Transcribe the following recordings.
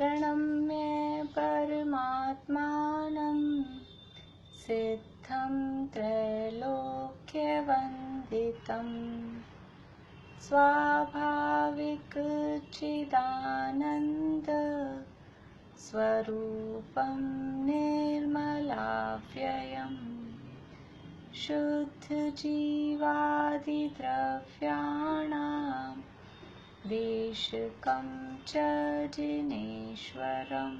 प्रणम्य परमात्मानं सिद्धं त्रैलोक्यवन्दितं स्वाभाविकचिदानन्द स्वरूपं निर्मलाव्ययम् शुद्धजीवादिद्रव्याणां देशकं च जिनेश्वरम्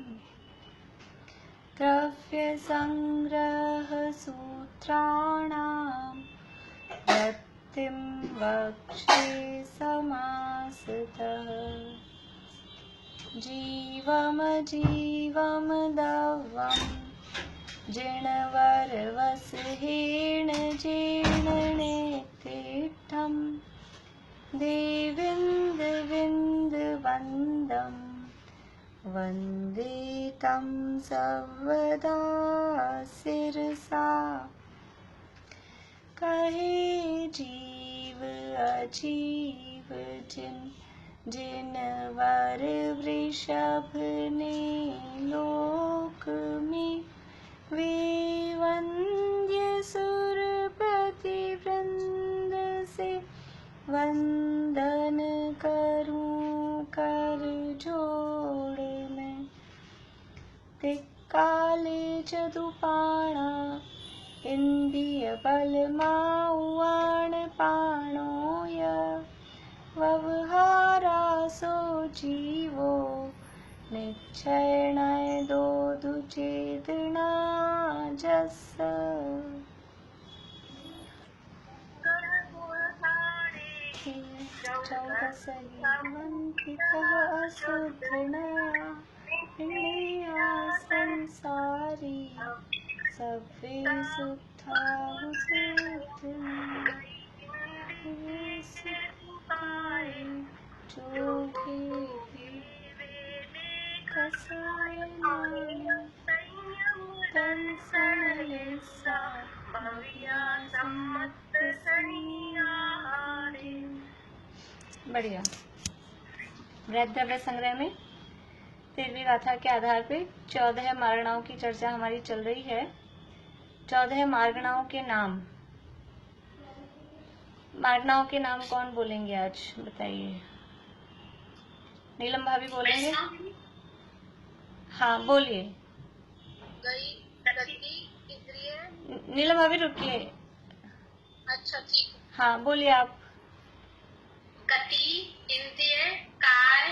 द्रव्यसंग्रहसूत्राणां वृत्तिं वक्ष्ये समासतः जीवमजीवं दवं जिणवरवसहेण जीर्णनेतिष्ठं देविन्दविन्दवन्दं वन्दे तं सर्वदा शिरसा कहे जीव अजीव जिनवर वृषभ ने लोक में वे वन्द्य सुरपति वृंद से वंदन करूं कर जोड़ में तिक्काले चतुपाणा इंद्रिय बलमाउआण पाणोय व्यवहारा सो जीवो निश्चय दो दुचेतना जस चौदसहिमन्वितः अशुद्धनया इंद्रिया संसारी सभ्ये शुद्धा सुखाय जोगे कसाय तन सनलेसा भव्या सम्मत संहारे। बढ़िया। वृहद द्रव्य संग्रह में 13वीं गाथा के आधार पे 14 मार्गणाओं की चर्चा हमारी चल रही है। 14 मार्गणाओं के नाम, मार्गणाओं के नाम कौन बोलेंगे आज बताइए? नीलम भाभी बोलेंगे? हाँ बोलिए। नीलम भाभी रुकिए। अच्छा ठीक। हाँ बोलिए आप। गति, इंद्रिय, काय,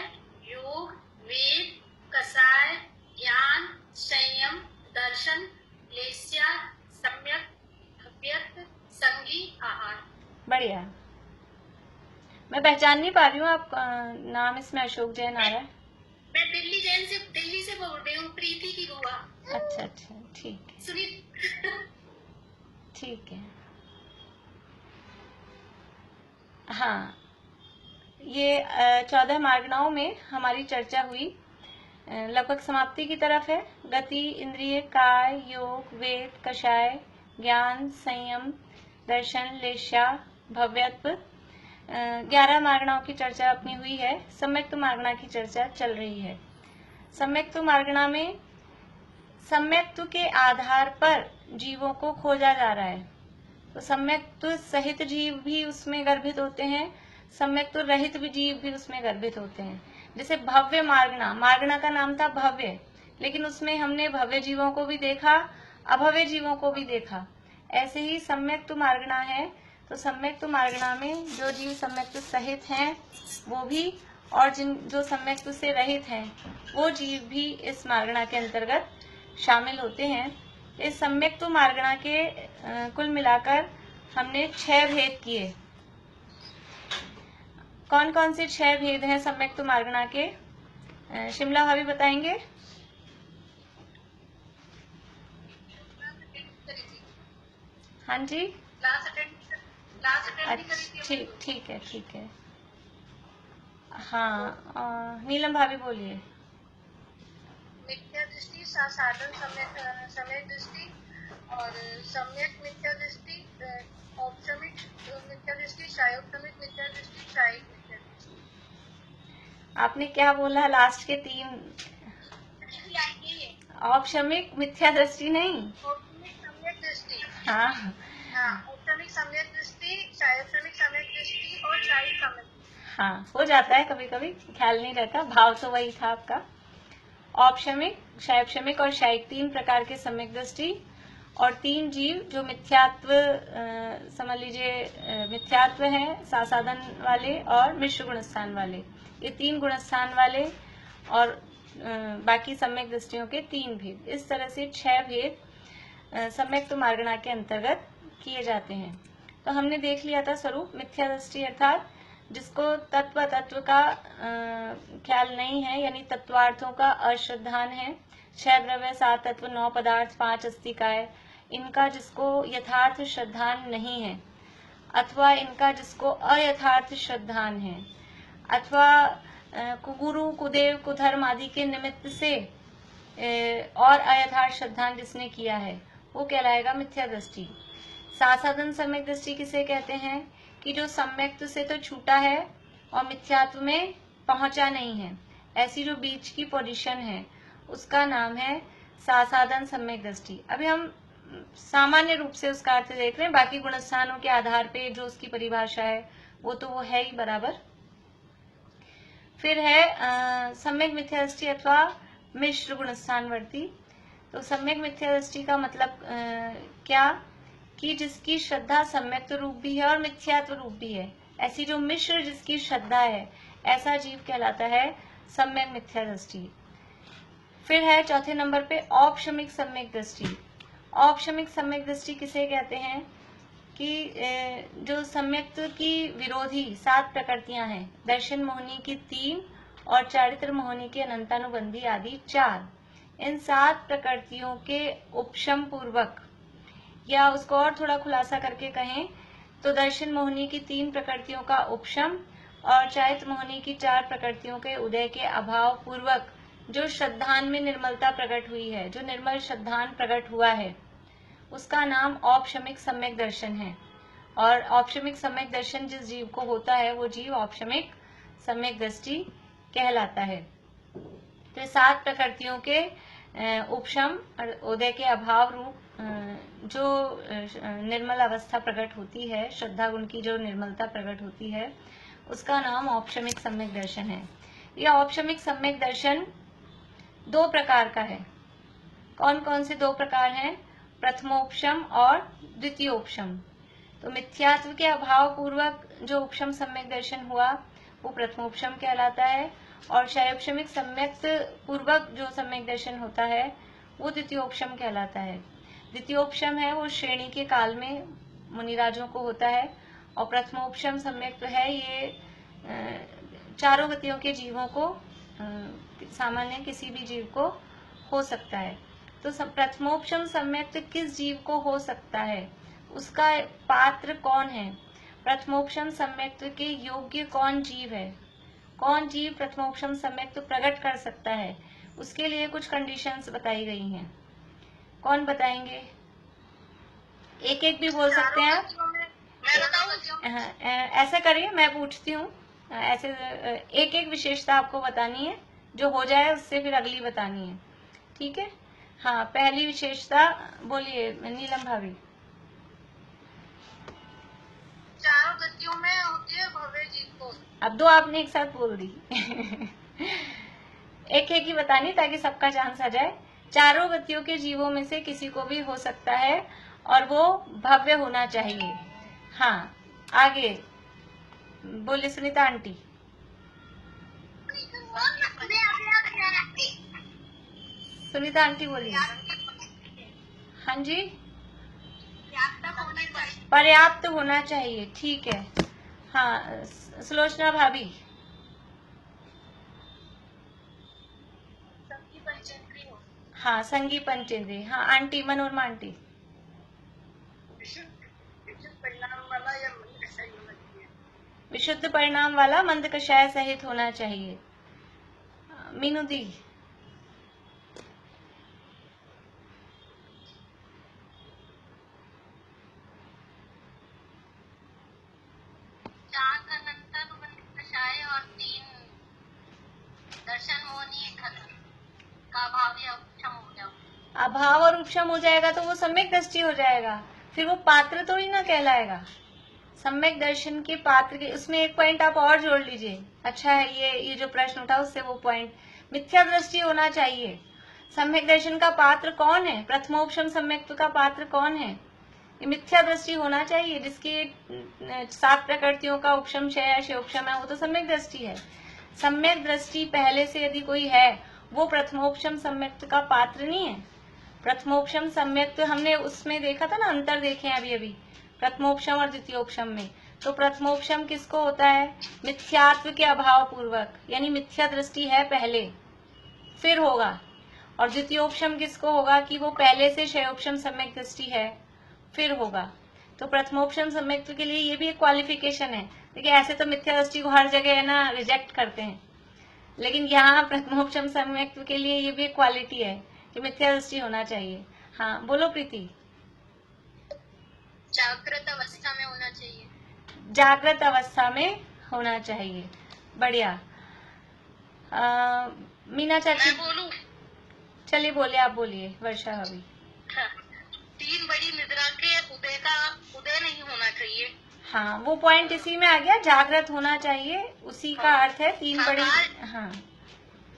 योग, वेद, कसाय, ज्ञान, संयम, दर्शन, लेस्या, सम्यक, अव्यक्त, संगी, आहार। बढ़िया। मैं पहचान नहीं पा रही हूँ, आप नाम इसमें अशोक जैन आ रहा है। मैं दिल्ली से बोल रही हूँ, प्रीति की बुआ। अच्छा अच्छा ठीक है। सुनी। ठीक है। हाँ, ये 14 मार्गणाओं में हमारी चर्चा हुई, लगभग समाप्ति की तरफ है। गति, इंद्रिय, काय, योग, वेद, कषाय, ज्ञान, संयम, दर्शन, लेशा, भव्यत्व, 11 मार्गणाओं की चर्चा अपनी हुई है। सम्यक्त्व मार्गणा की चर्चा चल रही है। सम्यक्त्व मार्गणा में सम्यक्त्व के आधार पर जीवों को खोजा जा रहा है। तो सम्यक्त्व सहित जीव भी उसमें गर्भित होते हैं, सम्यक्त्व रहित भी जीव भी उसमें गर्भित होते हैं। जैसे भव्य मार्गणा, मार्गणा का नाम था भव्य, लेकिन उसमें हमने भव्य जीवों को भी देखा, अभव्य जीवों को भी देखा। ऐसे ही सम्यक्त्व मार्गणा है, तो सम्यक्त्व मार्गणा में जो जीव सम्यक्त्व सहित हैं वो भी, और जो सम्यक्त्व से रहित हैं वो जीव भी इस मार्गणा के अंतर्गत शामिल होते हैं। इस सम्यक्त्व मार्गणा के कुल मिलाकर हमने 6 भेद किए। कौन कौन से 6 भेद हैं सम्यक्त्व मार्गणा के? शिमला भाभी बताएंगे? हाँ जी। ठीक है ठीक है। हाँ, नीलम भाभी बोलिए। मिथ्या दृष्टि, साधन समय दृष्टि, और सम्यक मिथ्या दृष्टि, औपचारिक मिथ्या दृष्टि, शायोपचारिक मिथ्या दृष्टि, शायिक मिथ्या दृष्टि। आपने क्या बोला लास्ट के 3? औपशमिक मिथ्या दृष्टि नहीं। औपशमिक सम्यक दृष्टि। हाँ हाँ, औपशमिक सम्यक दृष्टि, शायोपशमिक सम्यक दृष्टि और शायिक सम्यक। हाँ, हो जाता है कभी कभी, ख्याल नहीं रहता, भाव तो वही था आपका। औपशमिक, शायोपशमिक और शायिक 3 प्रकार के सम्यक दृष्टि और 3 जीव जो मिथ्यात्व, समझ लीजिए मिथ्यात्व है, सासाधन वाले और मिश्र गुणस्थान वाले, ये 3 गुणस्थान वाले और बाकी सम्यक दृष्टियों के 3 भेद। इस तरह से 6 भेद सम्यक्त मार्गणा के अंतर्गत किए जाते हैं। तो हमने देख लिया था स्वरूप। मिथ्या दृष्टि अर्थात जिसको तत्व का ख्याल नहीं है, यानी तत्वार्थों का अश्रद्धान है। 6 द्रव्य, 7 तत्व, 9 पदार्थ, 5 अस्तिकाय, इनका जिसको यथार्थ श्रद्धान नहीं है, अथवा इनका जिसको अयथार्थ श्रद्धान है, अथवा कुगुरु, कुदेव, कुधर्म आदि के निमित्त से और अयथार्थ श्रद्धान जिसने किया है, वो कहलाएगा मिथ्या दृष्टि। सासाधन सम्यक दृष्टि किसे कहते हैं कि जो सम्यक्त से तो छूटा है और मिथ्यात्व में पहुंचा नहीं है, ऐसी जो बीच की पोजीशन है, उसका नाम है सासाधन सम्यक दृष्टि। अभी हम सामान्य रूप से उसका अर्थ देख रहे हैं, बाकी गुणस्थानों के आधार पे जो उसकी परिभाषा है वो तो वो है ही बराबर। फिर है सम्यक मिथ्या दृष्टि अथवा मिश्र गुणस्थानवर्ती। तो सम्यक मिथ्या दृष्टि का मतलब क्या कि जिसकी श्रद्धा सम्यक्त रूप भी है और मिथ्यात्व रूप भी है, ऐसी जो मिश्र जिसकी श्रद्धा है, ऐसा जीव कहलाता है सम्यक मिथ्या दृष्टि। फिर है चौथे नंबर पे औपशमिक सम्यक दृष्टि। औपशमिक सम्यक दृष्टि किसे कहते हैं कि जो सम्यक्त की विरोधी 7 प्रकृतियां हैं, दर्शन मोहिनी की 3 और चारित्र मोहिनी की अनंतानुबंधी आदि 4, इन 7 प्रकृतियों के उपशम पूर्वक, या उसको और थोड़ा खुलासा करके कहें तो दर्शन मोहिनी की 3 प्रकृतियों का उपशम और चारित्र मोहिनी की 4 प्रकृतियों के उदय के अभाव पूर्वक जो श्रद्धान में निर्मलता प्रकट हुई है, जो निर्मल श्रद्धान प्रकट हुआ है, उसका नाम औपशमिक सम्यक दर्शन है। और औपशमिक सम्यक दर्शन जिस जीव को होता है, वो जीव औपशमिक सम्यक दृष्टि कहलाता है। तो 7 प्रकृतियों के उपशम और उदय के अभाव रूप जो निर्मल अवस्था प्रकट होती है, श्रद्धा गुण की जो निर्मलता प्रकट होती है, उसका नाम औपशमिक सम्यक दर्शन है। यह औपशमिक सम्यक दर्शन 2 प्रकार का है। कौन कौन से 2 प्रकार हैं? प्रथमोपशम और द्वितीयोपशम। तो मिथ्यात्व के अभाव पूर्वक जो उपशम सम्यक दर्शन हुआ वो प्रथमोपशम कहलाता है, और शायोपशमिक सम्यक पूर्वक जो सम्यक दर्शन होता है वो द्वितीयोपशम कहलाता है। द्वितीयोपशम है वो श्रेणी के काल में मुनिराजों को होता है, और प्रथमोपशम सम्यक तो है ये चारों गतियों के जीवों को, सामान्य किसी भी जीव को हो सकता है। तो प्रथमोपशम सम्यक किस जीव को हो सकता है, उसका पात्र कौन है, प्रथमोपशम सम्यक्त के योग्य कौन जीव है, कौन जीव प्रथमोपशम सम्यक्त प्रकट कर सकता है, उसके लिए कुछ कंडीशंस बताई गई हैं। कौन बताएंगे? एक एक भी बोल सकते हैं आप। ऐसा करिए, मैं पूछती हूँ, ऐसे एक एक विशेषता आपको बतानी है, जो हो जाए उससे फिर अगली बतानी है, ठीक है? हाँ, पहली विशेषता बोलिए नीलम भाभी। चारों गतियों में होती है भव्य जीव को। अब 2 आपने एक साथ बोल दी। एक एक ही बतानी ताकि सबका चांस आ जाए। चारों गतियों के जीवों में से किसी को भी हो सकता है और वो भव्य होना चाहिए। हाँ, आगे बोलिए सुनीता आंटी। सुनीता आंटी बोलिए। हाँ जी, पर्याप्त होना चाहिए, ठीक है। हाँ, सुलोचना भाभी। हाँ, संगी पंचेंद्रिय। हाँ आंटी, मनोरमा आंटी। विशुद्ध परिणाम वाला मंद कषाय सहित होना चाहिए। मीनू दी। कषाय और 3 दर्शन मोहिनी, 1 खतर। का अभाव या उपशम हो गया। अभाव और उपशम हो जाएगा तो वो सम्यक दृष्टि हो जाएगा, फिर वो पात्र थोड़ी ना कहलाएगा। सम्यक दर्शन के पात्र के उसमें एक पॉइंट आप और जोड़ लीजिए। अच्छा है ये जो प्रश्न उठा उससे वो पॉइंट, मिथ्या दृष्टि होना चाहिए। सम्यक दर्शन का पात्र कौन है? प्रथमोपशम सम्यक्त्व का पात्र कौन है? ये मिथ्या दृष्टि होना चाहिए, जिसकी 7 प्रकृतियों का उपशम क्षय क्षयोपशम है, वो तो सम्यक दृष्टि है। सम्यक दृष्टि पहले से यदि कोई है वो प्रथमोपशम सम्यक्त्व का पात्र नहीं है। प्रथमोपशम सम्यक्त्व हमने उसमें देखा था ना, अंतर देखे हैं अभी अभी प्रथमोपशम और द्वितीयोपशम में। तो प्रथमोपशम किसको होता है? मिथ्यात्व के अभाव पूर्वक, यानी मिथ्या दृष्टि है पहले फिर होगा। और द्वितीयोपशम किसको होगा कि वो पहले से क्षयोपशम सम्यक दृष्टि है फिर होगा। तो प्रथमोपशम सम्यक्त्व के लिए ये भी एक क्वालिफिकेशन है। देखिए ऐसे तो मिथ्या दृष्टि को हर जगह है ना रिजेक्ट करते हैं, लेकिन यहाँ प्रथमोपशम सम्यक्त्व के लिए ये भी एक क्वालिटी है कि मिथ्या दृष्टि होना चाहिए। हाँ बोलो प्रीति। जागृत अवस्था में होना चाहिए। जागृत अवस्था में होना चाहिए, बढ़िया। मीना चाची। मैं बोलूं? चलिए बोलिए, आप बोलिए वर्षा अभी। 3 बड़ी निद्रा के उदय का उदय नहीं होना चाहिए। हाँ वो पॉइंट इसी में आ गया, जागृत होना चाहिए, उसी का अर्थ है 3 बड़ी। हाँ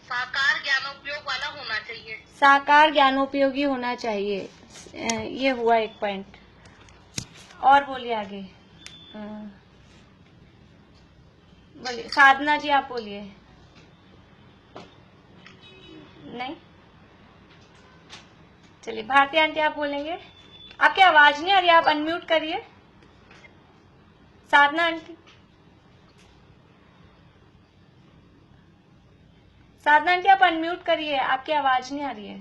साकार ज्ञानोपयोग वाला होना चाहिए। साकार ज्ञानोपयोगी होना चाहिए, ये हुआ एक पॉइंट। और बोलिए आगे। बोलिए साधना जी, आप बोलिए। नहीं, चलिए भारती आंटी आप बोलेंगे। आपकी आवाज नहीं आ रही, आप अनम्यूट करिए। साधना आंटी, साधना आंटी आप अनम्यूट करिए, आपकी आवाज नहीं आ रही है।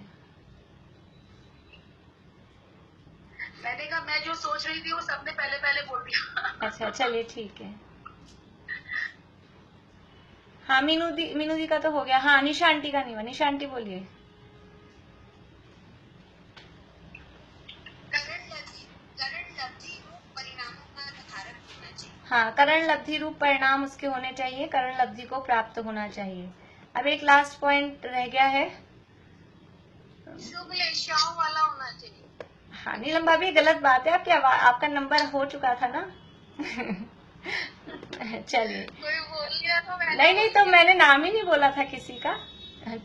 मैंने कहा मैं जो सोच रही थी वो सबने पहले पहले बोल दिया। अच्छा चलिए ठीक है। हाँ मीनू दी का तो हो गया। हाँ निशा आंटी का नहीं हुआ, निशा आंटी बोलिए। हाँ करण लब्धि रूप परिणाम उसके होने चाहिए, करण लब्धि को प्राप्त होना चाहिए। अब एक लास्ट पॉइंट रह गया है, शुभ लेशाओं वाला होना चाहिए। हाँ नीलम भाभी गलत बात है, आपका नंबर हो चुका था ना। चलिए कोई बोल लिया तो नहीं तो मैंने नाम ही नहीं बोला था किसी का।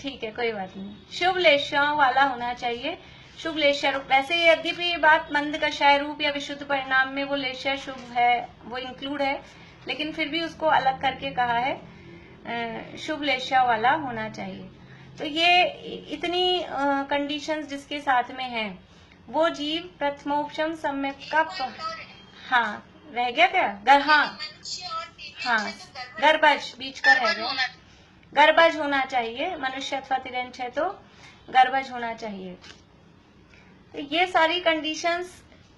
ठीक है कोई बात नहीं, शुभ लेशाओं वाला होना चाहिए। शुभ लेशा रूप, वैसे यद्यपि ये बात मंद कषाय रूप या विशुद्ध परिणाम में वो लेशा शुभ है वो इंक्लूड है, लेकिन फिर भी उसको अलग करके कहा है शुभ लेशा वाला होना चाहिए। तो ये इतनी कंडीशंस जिसके साथ में है वो जीव प्रथमोपशम सम्यक का हाँ रह गया क्या? हाँ गर्भज बीच का रह गया, गर्भज होना चाहिए। मनुष्य अथवा तिरंज है तो गर्भज होना चाहिए। तो ये सारी कंडीशंस,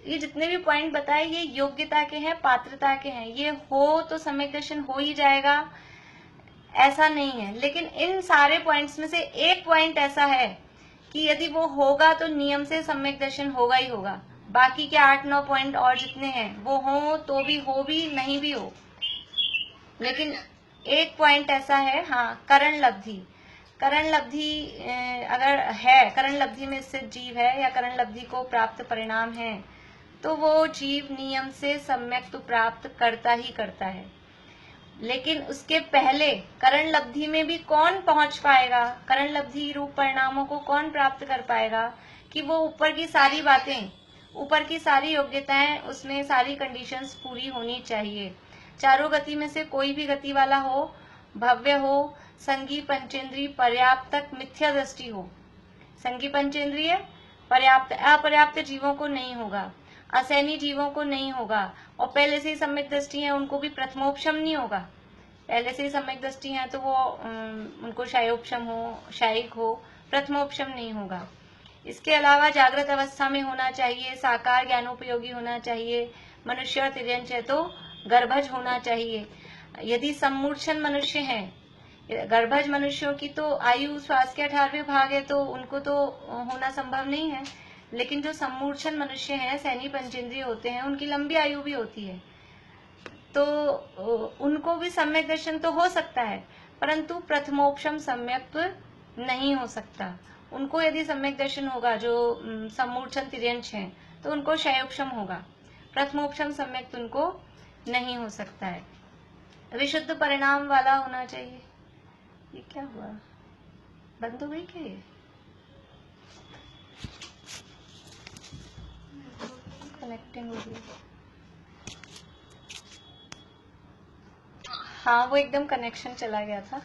ये जितने भी पॉइंट बताए ये योग्यता के हैं, पात्रता के हैं। ये हो तो सम्यक दर्शन हो ही जाएगा ऐसा नहीं है, लेकिन इन सारे पॉइंट्स में से एक पॉइंट ऐसा है कि यदि वो होगा तो नियम से सम्यक दर्शन होगा ही होगा। बाकी के 8-9 पॉइंट और जितने हैं वो हो तो भी हो भी नहीं भी हो, लेकिन एक पॉइंट ऐसा है, हाँ करण लब्धि। करण लब्धि अगर है, करण लब्धि में स्थित जीव है या करण लब्धि को प्राप्त परिणाम है तो वो जीव नियम से सम्यक तो प्राप्त करता ही करता है। लेकिन उसके पहले करण लब्धि में भी कौन पहुंच पाएगा, करण लब्धि रूप परिणामों को कौन प्राप्त कर पाएगा कि वो ऊपर की सारी बातें, ऊपर की सारी योग्यताएं, उसमें सारी कंडीशंस पूरी होनी चाहिए। चारों गति में से कोई भी गति वाला हो, भव्य हो, संगी पंचेंद्रीय पर्याप्त मिथ्या दृष्टि हो। संगी पंचेंद्रीय पर्याप्त अपर्याप्त जीवों को नहीं होगा, असैनी जीवों को नहीं होगा, और पहले से ही सम्यक दृष्टि है उनको भी प्रथमोपशम नहीं होगा। पहले से ही सम्यक दृष्टि है तो वो उनको शायोपशम हो, शायिक हो, प्रथमोपशम नहीं होगा। इसके अलावा जागृत अवस्था में होना चाहिए, साकार ज्ञानोपयोगी होना चाहिए, मनुष्य और तिर्यंच है तो गर्भज होना चाहिए। यदि सम्मूर्छन मनुष्य है, गर्भज मनुष्यों की तो आयु श्वास के 18वें भाग है तो उनको तो होना संभव नहीं है, लेकिन जो सम्मूर्छन मनुष्य हैं, सैनी पंचेंद्रिय होते हैं, उनकी लंबी आयु भी होती है तो उनको भी सम्यक दर्शन तो हो सकता है, परंतु प्रथमोपशम सम्यक नहीं हो सकता। उनको यदि सम्यक दर्शन होगा जो सम्मूढ़ तिर्यंश हैं, तो उनको क्षयोपशम होगा। प्रथमोपशम सम्यक उनको नहीं हो सकता है। विशुद्ध परिणाम वाला होना चाहिए। ये क्या हुआ, बंद हो गई क्या ये? कनेक्टिंग हो गई। हाँ, वो एकदम कनेक्शन चला गया था।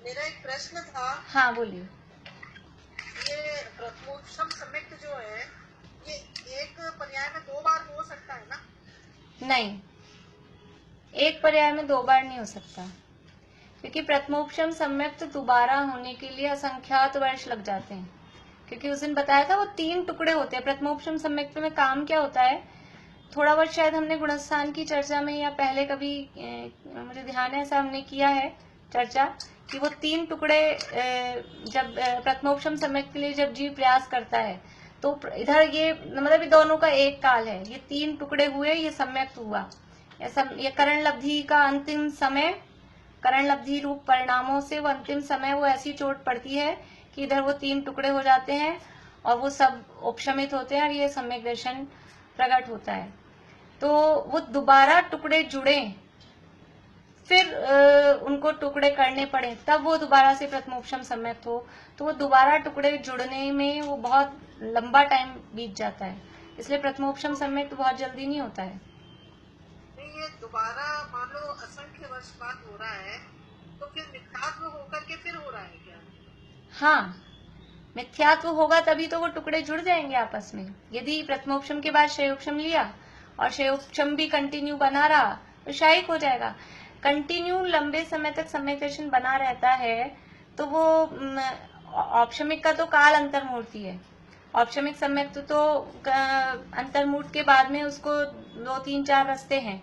मेरा एक प्रश्न था। हाँ बोलिए। ये प्रथमोपशम सम्यक्त जो है, ये एक पर्याय में 2 बार हो सकता है ना? नहीं, एक पर्याय में 2 बार नहीं हो सकता, क्योंकि प्रथमोपशम सम्यक्त दोबारा होने के लिए असंख्यात वर्ष लग जाते हैं। क्योंकि उस दिन बताया था वो 3 टुकड़े होते हैं। प्रथमोपशम सम्यक्त में काम क्या होता है, थोड़ा बहुत शायद हमने गुणस्थान की चर्चा में या पहले कभी मुझे ध्यान है ऐसा हमने किया है चर्चा, कि वो 3 टुकड़े जब प्रथमोपशम सम्यक्त के लिए जब जीव प्रयास करता है, तो इधर ये मतलब दोनों का एक काल है। ये 3 टुकड़े हुए, ये सम्यक्त हुआ। ये करण लब्धि का अंतिम समय, करण लब्धि रूप परिणामों से वो अंतिम समय वो ऐसी चोट पड़ती है कि इधर वो 3 टुकड़े हो जाते हैं और वो सब उपशमित होते हैं और ये सम्यक दर्शन प्रकट होता है। तो वो दोबारा टुकड़े जुड़े, फिर उनको टुकड़े करने पड़े, तब वो दोबारा से प्रथमोपशम सम्यक्त हो। तो वो दोबारा टुकड़े जुड़ने में वो बहुत लंबा टाइम बीत जाता है, इसलिए प्रथमोपशम सम्यक्त बहुत जल्दी नहीं होता है। ये दोबारा मान लो असंख्य वर्ष बाद हो रहा है, तो फिर मिथ्यात्व होकर के फिर हो रहा है क्या? हाँ, मिथ्यात्व होगा तभी तो वो टुकड़े जुड़ जाएंगे आपस में। यदि प्रथमोपशम के बाद क्षयोपशम लिया और क्षयोपशम भी कंटिन्यू बना रहा तो क्षयिक हो जाएगा। कंटिन्यू लंबे समय तक सम्यक दर्शन बना रहता है तो वो औपशमिक का तो काल अंतर्मूर्ति है। औपशमिक सम्यक तो अंतर्मूर्त के बाद में उसको 2, 3, 4 रास्ते हैं,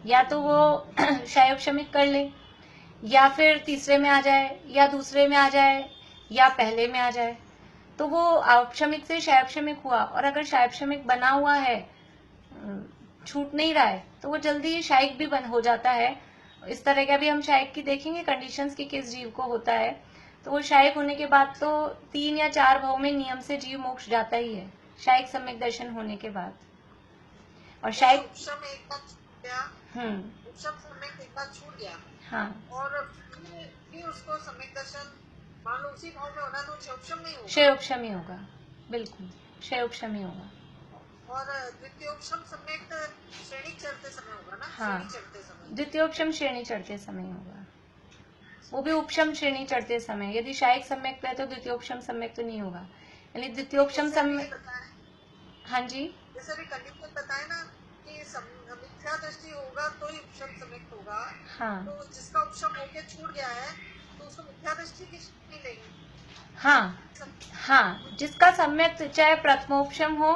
या तो वो क्षयोपशमिक कर ले, या फिर तीसरे में आ जाए, या दूसरे में आ जाए, या पहले में आ जाए। तो वो औपशमिक से क्षयोपशमिक हुआ, और अगर क्षयोपशमिक बना हुआ है, छूट नहीं रहा है, तो वो जल्दी क्षयिक भी बन हो जाता है। इस तरह का भी हम क्षयिक की देखेंगे कंडीशंस की किस जीव को होता है। तो वो क्षयिक होने के बाद तो 3 या 4 भाव में नियम से जीव मोक्ष जाता ही है, क्षयिक सम्यक दर्शन होने के बाद। और क्षयिक उपशम एक बार छूट गया, उपशम सम्यक एक बार छूट गया, हाँ, और फिर उसको सम्यक दर्शन मान लो उसी भाव में होना, तो क्षयोपशम नहीं होगा। क्षयोपशम ही होगा, बिल्कुल क्षयोपशम ही होगा। और द्वितीयोपशम सम्यक श्रेणी चढ़ते समय होगा ना? हाँ, श्रेणी चढ़ते समय। द्वितीयोपशम श्रेणी चढ़ते समय होगा, वो भी उपशम श्रेणी चढ़ते समय। यदि क्षयिक सम्यक है तो द्वितीयोपशम सम्यक तो नहीं होगा, यानी द्वितीयोपशम सम्यक। हाँ जी, जैसे भी कंडीशन बताए ना कि मिथ्या दृष्टि होगा तो ही उपशम सम्यक होगा। हाँ, तो जिसका उपशम होके छूट गया है तो उसको मिथ्या दृष्टि की मिलेगी। हाँ, हाँ, जिसका सम्यक चाहे प्रथमोपशम हो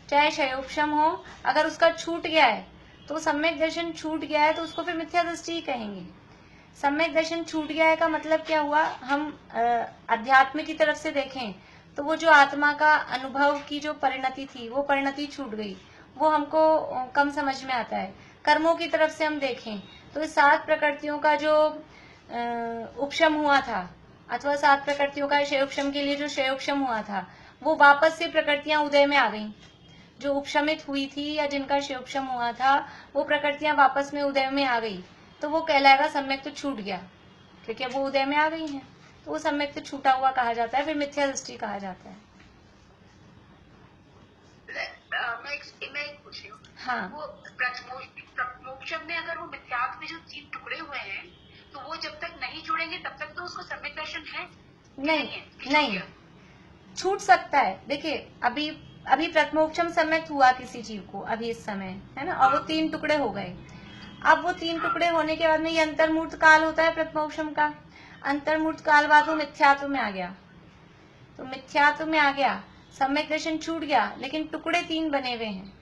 चाहे क्षयोपशम हो, अगर उसका छूट गया है तो सम्यक दर्शन छूट गया है तो उसको फिर मिथ्या दृष्टि ही कहेंगे। सम्यक दर्शन छूट गया है का मतलब क्या हुआ, हम अध्यात्म की तरफ से देखें तो वो जो आत्मा का अनुभव की जो परिणति थी वो परिणति छूट गई, वो हमको कम समझ में आता है। कर्मों की तरफ से हम देखें तो इस 7 प्रकृतियों का जो उपशम हुआ था, अथवा 7 प्रकृतियों का क्षयोपशम के लिए जो क्षयोपशम हुआ था, वो वापस से प्रकृतियां उदय में आ गई। जो उपशमित हुई थी या जिनका क्षयोपशम हुआ था, वो प्रकृतियां वापस में उदय में आ गई, तो वो कहलाएगा सम्यक तो छूट गया, क्योंकि अब वो उदय में आ गई हैं, तो वो सम्यक तो छूटा हुआ कहा जाता है, फिर मिथ्या दृष्टि कहा जाता है। मैं एक पूछ रही हूँ। हाँ, वो प्रथमोपशम में अगर वो मिथ्यात्व में जो 3 टुकड़े हुए हैं, तो वो जब तक नहीं जुड़ेंगे तब तक तो उसको सम्यक दर्शन है? नहीं, छूट सकता है। देखिए अभी प्रथमोपशम सम्यक हुआ किसी जीव को अभी इस समय, है ना, और वो 3 टुकड़े हो गए। अब वो 3 टुकड़े होने के बाद में ये अंतर्मूर्त काल होता है प्रथमोपशम का। अंतर्मूर्त काल बाद वो मिथ्यात्व में आ गया, तो मिथ्यात्व में आ गया, सम्यक दर्शन छूट गया, लेकिन टुकड़े 3 बने हुए हैं।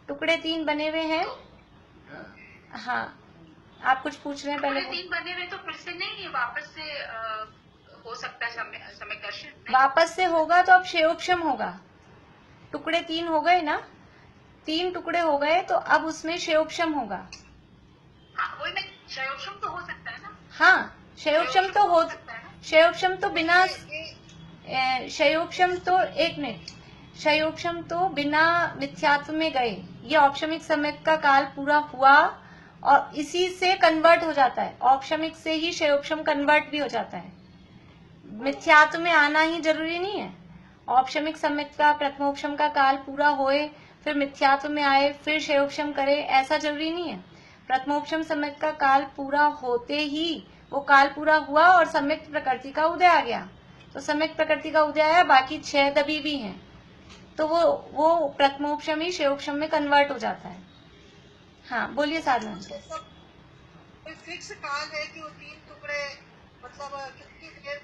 टुकड़े 3 बने हुए हैं। हाँ, आप कुछ पूछ रहे हैं पहले? 3 बने हुए तो फिर से नहीं वापस से हो सकता है सम्यक दर्शन? वापस से होगा तो अब क्षयोपशम होगा। टुकड़े 3 हो गए ना, 3 टुकड़े हो गए तो अब उसमें क्षयोपशम होगा। हाँ, वही में क्षयोपशम तो हो सकता है ना? हाँ, शयोपशम तो हो, शयोपशम तो बिना, शयोपशम तो एक मिनट, शयोपशम तो बिना मिथ्यात्व में गए, ये औपशमिक सम्यक का काल पूरा हुआ और इसी से कन्वर्ट हो जाता है। औपशमिक से ही शयोपशम कन्वर्ट भी हो जाता है, मिथ्यात्व में आना ही जरूरी नहीं है। औपशमिक सम्यक का प्रथमोपशम का काल पूरा होए, फिर मिथ्यात्व में आए, फिर शयोपशम करे, ऐसा जरूरी नहीं है। प्रथमोपशम सम्यक का काल पूरा होते ही वो काल पूरा हुआ और सम्यक प्रकृति का उदय आ गया, तो सम्यक प्रकृति का उदय आया, बाकी 6 दबी भी हैं, तो वो प्रथमोपशम ही शयोपशम में कन्वर्ट हो जाता है। हाँ बोलिए साधना। कोई फिक्स काल है कि वो 3 टुकड़े मतलब कितनी देर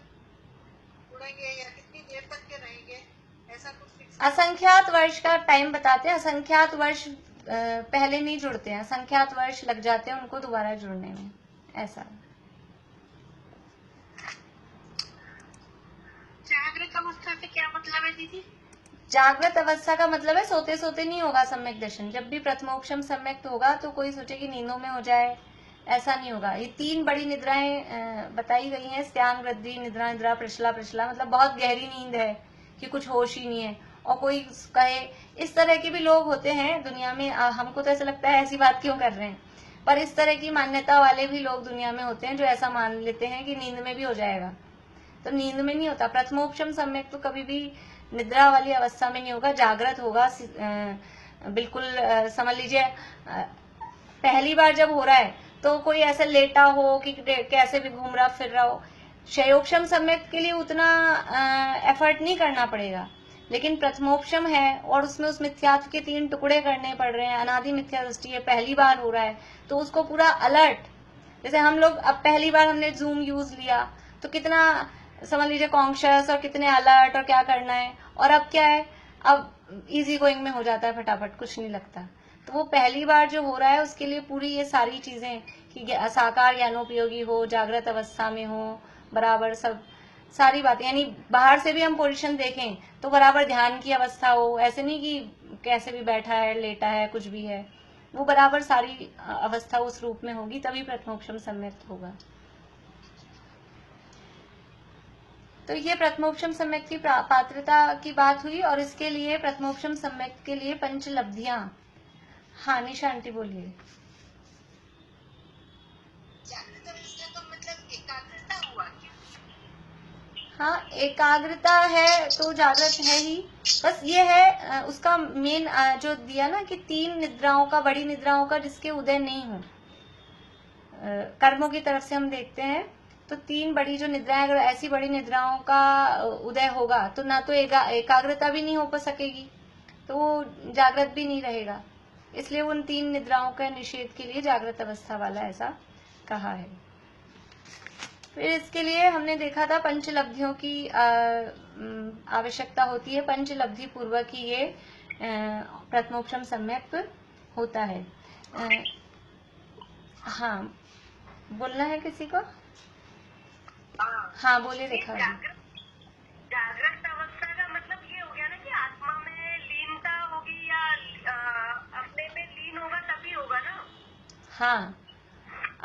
उड़ेंगे या कितनी देर तक के रहेंगे, ऐसा कुछ फिक्स? असंख्यात वर्ष का टाइम बताते हैं, असंख्यात वर्ष पहले नहीं जुड़ते हैं, असंख्यात वर्ष लग जाते हैं उनको दोबारा जुड़ने में, ऐसा। जागृत अवस्था से क्या मतलब है दीदी? जागृत अवस्था का मतलब है सोते सोते नहीं होगा सम्यक दर्शन। जब भी प्रथमोपशम सम्यक होगा तो कोई सोचे कि नींदों में हो जाए, ऐसा नहीं होगा। ये 3 बड़ी निद्राएं बताई गई हैं, स्त्यान वृद्धि निद्रा, निद्रा प्रश्ला प्रश्ला, मतलब बहुत गहरी नींद है कि कुछ होश ही नहीं है। और कोई कहे, इस तरह के भी लोग होते हैं दुनिया में, हमको तो ऐसा लगता है ऐसी बात क्यों कर रहे हैं, पर इस तरह की मान्यता वाले भी लोग दुनिया में होते हैं जो ऐसा मान लेते हैं कि नींद में भी हो जाएगा। तो नींद में नहीं होता। प्रथमोपशम सम्यक तो कभी भी निद्रा वाली अवस्था में नहीं होगा, जागृत होगा। बिल्कुल समझ लीजिए पहली बार जब हो रहा है तो कोई ऐसा लेटा हो कि कैसे भी घूम रहा फिर रहा हो। शयोपशम सम्यक के लिए उतना एफर्ट नहीं करना पड़ेगा, लेकिन प्रथमोपशम है और उसमें उस मिथ्यात्व के 3 टुकड़े करने पड़ रहे हैं, अनादि मिथ्या दृष्टि है, पहली बार हो रहा है, तो उसको पूरा अलर्ट, जैसे हम लोग अब पहली बार हमने जूम यूज लिया तो कितना समझ लीजिए कॉन्शियस और कितने अलर्ट और क्या करना है, और अब क्या है, अब इजी गोइंग में हो जाता है, फटाफट कुछ नहीं लगता। तो वो पहली बार जो हो रहा है उसके लिए पूरी ये सारी चीजें कि साकार ज्ञानोपयोगी हो, जागृत अवस्था में हो, बराबर सब सारी बातें, यानी बाहर से भी हम पोजीशन देखें तो बराबर ध्यान की अवस्था हो, ऐसे नहीं कि कैसे भी बैठा है, लेटा है, कुछ भी है, वो बराबर सारी अवस्था उस रूप में होगी, तभी प्रथमोपशम सम्यक होगा। तो ये प्रथमोपशम सम्यक की पात्रता की बात हुई, और इसके लिए प्रथमोपशम सम्यक के लिए पंचलब्धियां। हाँ निशा आंटी बोलिए। तो मतलब एकाग्रता हुआ क्या? हाँ एकाग्रता है तो जागृत है ही, बस ये है उसका मेन जो दिया ना कि 3 निद्राओं का, बड़ी निद्राओं का जिसके उदय नहीं हो, कर्मों की तरफ से हम देखते हैं तो 3 बड़ी जो निद्राएं, अगर ऐसी बड़ी निद्राओं का उदय होगा तो ना तो एकाग्रता भी नहीं हो सकेगी, तो वो जागृत भी नहीं रहेगा, इसलिए उन 3 निद्राओं का निषेध के लिए जागृत अवस्था वाला ऐसा कहा है। फिर इसके लिए हमने देखा था पंचलब्धियों की आवश्यकता होती है, पंचलब्धि पूर्वक ही ये प्रथमोपशम सम्यक होता है। हाँ बोलना है किसी को? हाँ बोलिए रेखा। जागृत अवस्था का मतलब ये हो गया ना कि आत्मा में लीनता होगी या अपने में लीन होगा तभी होगा ना? हाँ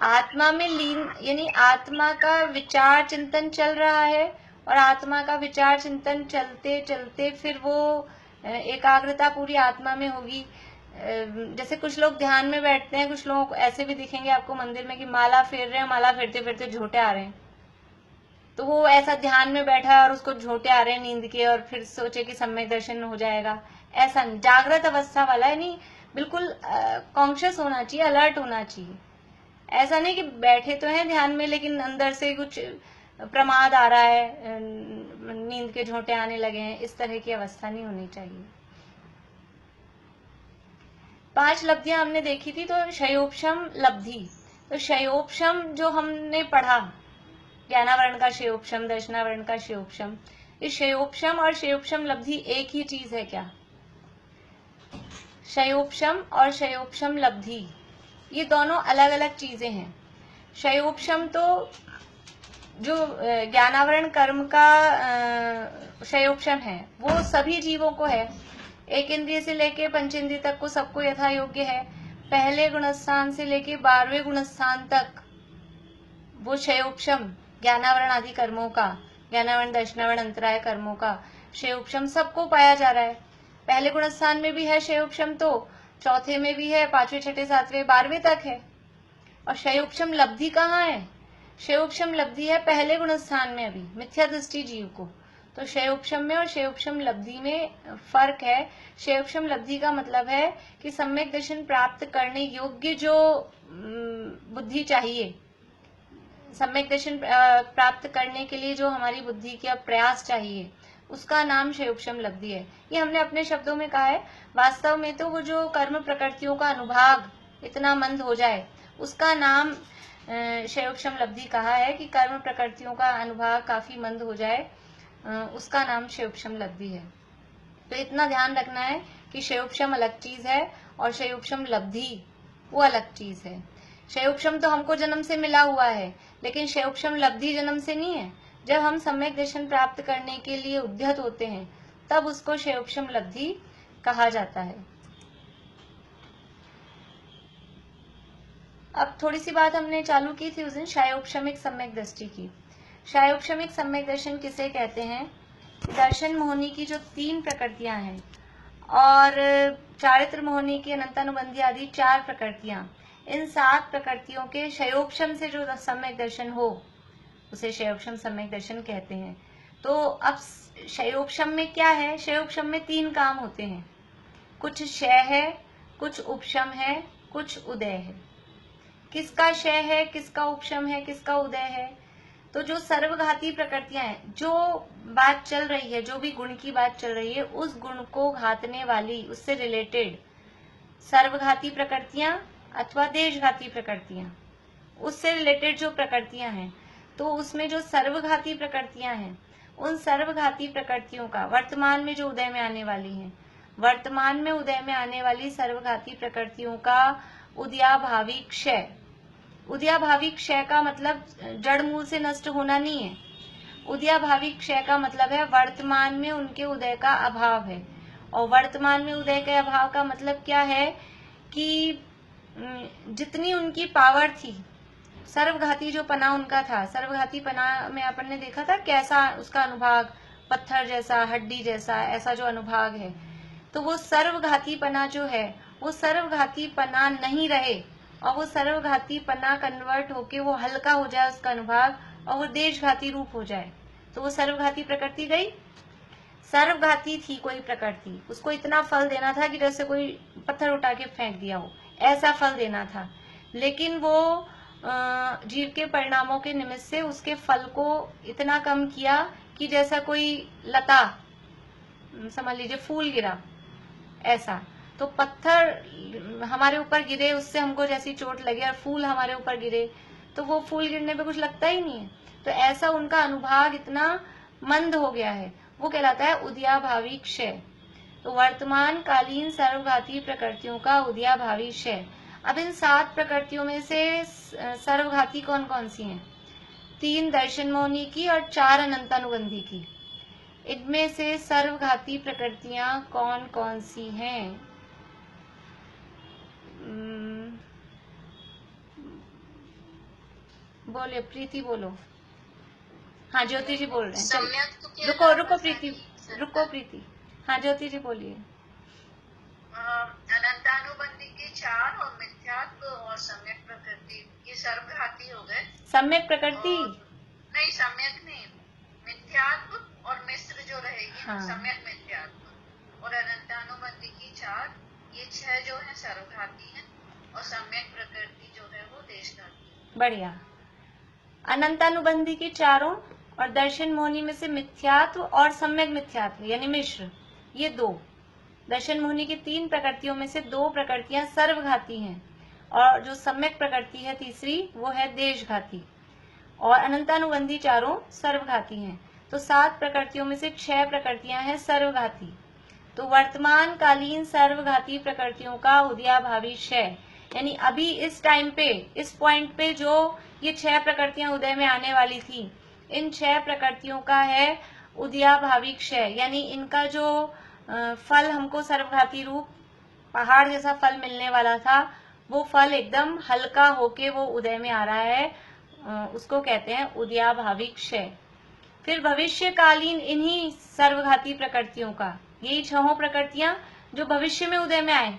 आत्मा में लीन, यानी आत्मा का विचार चिंतन चल रहा है और आत्मा का विचार चिंतन चलते चलते फिर वो एकाग्रता पूरी आत्मा में होगी। जैसे कुछ लोग ध्यान में बैठते हैं, कुछ लोग ऐसे भी दिखेंगे आपको मंदिर में कि माला फेर रहे हैं, माला फेरते फेरते झोंटे आ रहे हैं, तो वो ऐसा ध्यान में बैठा है और उसको झोंटे आ रहे हैं नींद के, और फिर सोचे कि सम्यक दर्शन हो जाएगा, ऐसा नहीं। जागृत अवस्था वाला यानी बिल्कुल कॉन्शियस होना चाहिए, अलर्ट होना चाहिए। ऐसा नहीं कि बैठे तो हैं ध्यान में लेकिन अंदर से कुछ प्रमाद आ रहा है, नींद के झोंटे आने लगे हैं, इस तरह की अवस्था नहीं होनी चाहिए। 5 लब्धियां हमने देखी थी, तो शयोपशम लब्धि, तो शयोपशम जो हमने पढ़ा, ज्ञानावरण का शयोपशम, दर्शनावरण का शयोपशम, इस शयोपशम और शयोपशम लब्धि एक ही चीज है क्या? शयोपशम और शयोपशम लब्धि ये दोनों अलग अलग चीजें हैं। शयोपशम तो जो ज्ञानावरण कर्म का शयोपशम है वो सभी जीवों को है, 1 इंद्रिय से लेके 5 इंद्रिय तक को सबको यथा योग्य है, पहले गुणस्थान से लेके 12वें गुणस्थान तक वो क्षयोपशम ज्ञानावरण आदि कर्मों का, ज्ञानावरण दर्शनावरण अंतराय कर्मों का क्षयोपशम सबको पाया जा रहा है। पहले गुण स्थान में भी है क्षयोपशम, तो चौथे में भी है, 5वें 6ठे 7वें 12वें तक है। और क्षयोपशम लब्धि कहाँ है? क्षयोपशम लब्धि है पहले गुण स्थान में अभी मिथ्या दृष्टि जीव को। तो क्षयोपशम में और क्षयोपशम लब्धि में फर्क है। क्षयोपशम लब्धि का मतलब है कि सम्यक दर्शन प्राप्त करने योग्य जो बुद्धि चाहिए, सम्यक दर्शन प्राप्त करने के लिए जो हमारी बुद्धि का प्रयास चाहिए, उसका नाम क्षयोपशम लब्धि है। ये हमने अपने शब्दों में कहा है। वास्तव में तो वो जो कर्म प्रकृतियों का अनुभाग इतना मंद हो जाए, उसका नाम क्षयोपशम लब्धि कहा है कि कर्म प्रकृतियों का अनुभाग काफी मंद हो जाए, उसका नाम क्षयोपशम लब्धि है। तो इतना ध्यान रखना है कि क्षयोपशम अलग चीज है और क्षयोपशम लब्धि वो अलग चीज है। क्षयोपशम तो हमको जन्म से मिला हुआ है, लेकिन क्षयोपशम लब्धि जन्म से नहीं है। जब हम सम्यक दर्शन प्राप्त करने के लिए उद्यत होते हैं, तब उसको क्षयोपशम लब्धि कहा जाता है। अब थोड़ी सी बात हमने चालू की थी उस दिन क्षयोपशमिक सम्यक दृष्टि की। क्षयोपशमिक सम्यक दर्शन किसे कहते हैं? दर्शन मोहनी की जो 3 प्रकृतियां हैं और चारित्र मोहनी की अनंतानुबंधी आदि 4 प्रकृतियां, इन 7 प्रकृतियों के क्षयोपशम से जो सम्यक दर्शन हो, उसे क्षयोपशम सम्यक दर्शन कहते हैं। तो अब क्षयोपशम में क्या है? क्षयोपशम में 3 काम होते हैं। कुछ क्षय है, कुछ उपशम है, कुछ उदय है। किसका क्षय है, किसका उपशम है, किसका उदय है? तो जो सर्वघाती प्रकृतियां हैं, जो बात चल रही है, जो भी गुण की बात चल रही है, उस गुण को घातने वाली, उससे रिलेटेड सर्वघाती प्रकृतियां अथवा देशघाती प्रकृतियां, उससे रिलेटेड जो प्रकृतियां हैं, तो उसमें जो सर्वघाती प्रकृतियां हैं, उन सर्वघाती प्रकृतियों का वर्तमान में जो उदय में आने वाली हैं, वर्तमान में उदय में आने वाली सर्वघाती प्रकृतियों का उदयाभावी क्षय। उदयाभावी क्षय का मतलब जड़ मूल से नष्ट होना नहीं है। उदयाभावी क्षय का मतलब है वर्तमान में उनके उदय का अभाव है। और वर्तमान में उदय के अभाव का मतलब क्या है कि जितनी उनकी पावर थी, सर्वघाती जो पना उनका था, सर्वघाती पना में अपन ने देखा था कैसा उसका अनुभाग, पत्थर जैसा, हड्डी जैसा, ऐसा जो अनुभाग है, तो वो सर्वघाती पना जो है, वो सर्वघाती पना नहीं रहे और वो सर्वघाती पना कन्वर्ट होके वो हल्का हो जाए उसका अनुभाग, और वो देशघाती रूप हो जाए, तो वो सर्वघाती प्रकृति गई। सर्वघाती थी कोई प्रकृति, उसको इतना फल देना था कि जैसे कोई पत्थर उठा के फेंक दिया हो, ऐसा फल देना था। लेकिन वो जीव के परिणामों के निमित्त से उसके फल को इतना कम किया कि जैसा कोई लता, समझ लीजिए फूल गिरा, ऐसा। तो पत्थर हमारे ऊपर गिरे, उससे हमको जैसी चोट लगे, और फूल हमारे ऊपर गिरे तो वो फूल गिरने पे कुछ लगता ही नहीं है। तो ऐसा उनका अनुभाग इतना मंद हो गया है, वो कहलाता है उदयाभावी क्षय। तो वर्तमान कालीन सर्वघाती प्रकृतियों का उदयाभावी क्षय। अब इन 7 प्रकृतियों में से सर्वघाती कौन कौन सी हैं? 3 दर्शन मोहनी की और 4 अनंतानुबंधी की। इनमें से सर्वघाती प्रकृतियां कौन कौन सी हैं? बोले प्रीति, बोलो। हाँ ज्योति जी बोल रहे हैं, चलो रुको रुको प्रीति, रुको प्रीति। हाँ ज्योति जी बोलिए। अनंतानुबंधी की 4 और मिथ्यात्व और सम्यक प्रकृति, ये सर्वघाती हो गए। सम्यक प्रकृति नहीं, सम्यक नहीं, मिथ्यात्व और मिश्र जो रहेगी, हाँ। सम्यक मिथ्यात्व और अनंतानुबंधी की 4, ये 6 जो है सर्वघाती है, और सम्यक प्रकृति जो है वो देशघाती। बढ़िया। अनंतानुबंधी की 4 और दर्शन मोहनी में से मिथ्यात्व और सम्यक मिथ्यात्व यानी मिश्र, ये 2। दर्शन मोहनी की 3 प्रकृतियों में से 2 प्रकृतियां सर्वघाती हैं, और जो सम्यक प्रकृति है तीसरी, वो है देशघाती। और अनंतानुबंधी 4 सर्वघाती हैं। तो 7 प्रकृतियों में से 6 प्रकृतियां हैं सर्वघाती। तो वर्तमान कालीन सर्वघाती प्रकृतियों का उदयाभावी क्षय, यानी अभी इस टाइम पे, इस पॉइंट पे जो ये 6 प्रकृतियां उदय में आने वाली थी, इन 6 प्रकृतियों का है उदयाभावी क्षय। यानी इनका जो फल हमको सर्वघाती रूप पहाड़ जैसा फल मिलने वाला था, वो फल एकदम हल्का होके वो उदय में आ रहा है, उसको कहते हैं उदयाभावी क्षय। फिर भविष्यकालीन इन्हीं सर्वघाती प्रकृतियों का, यही 6 प्रकृतियां जो भविष्य में उदय में आए,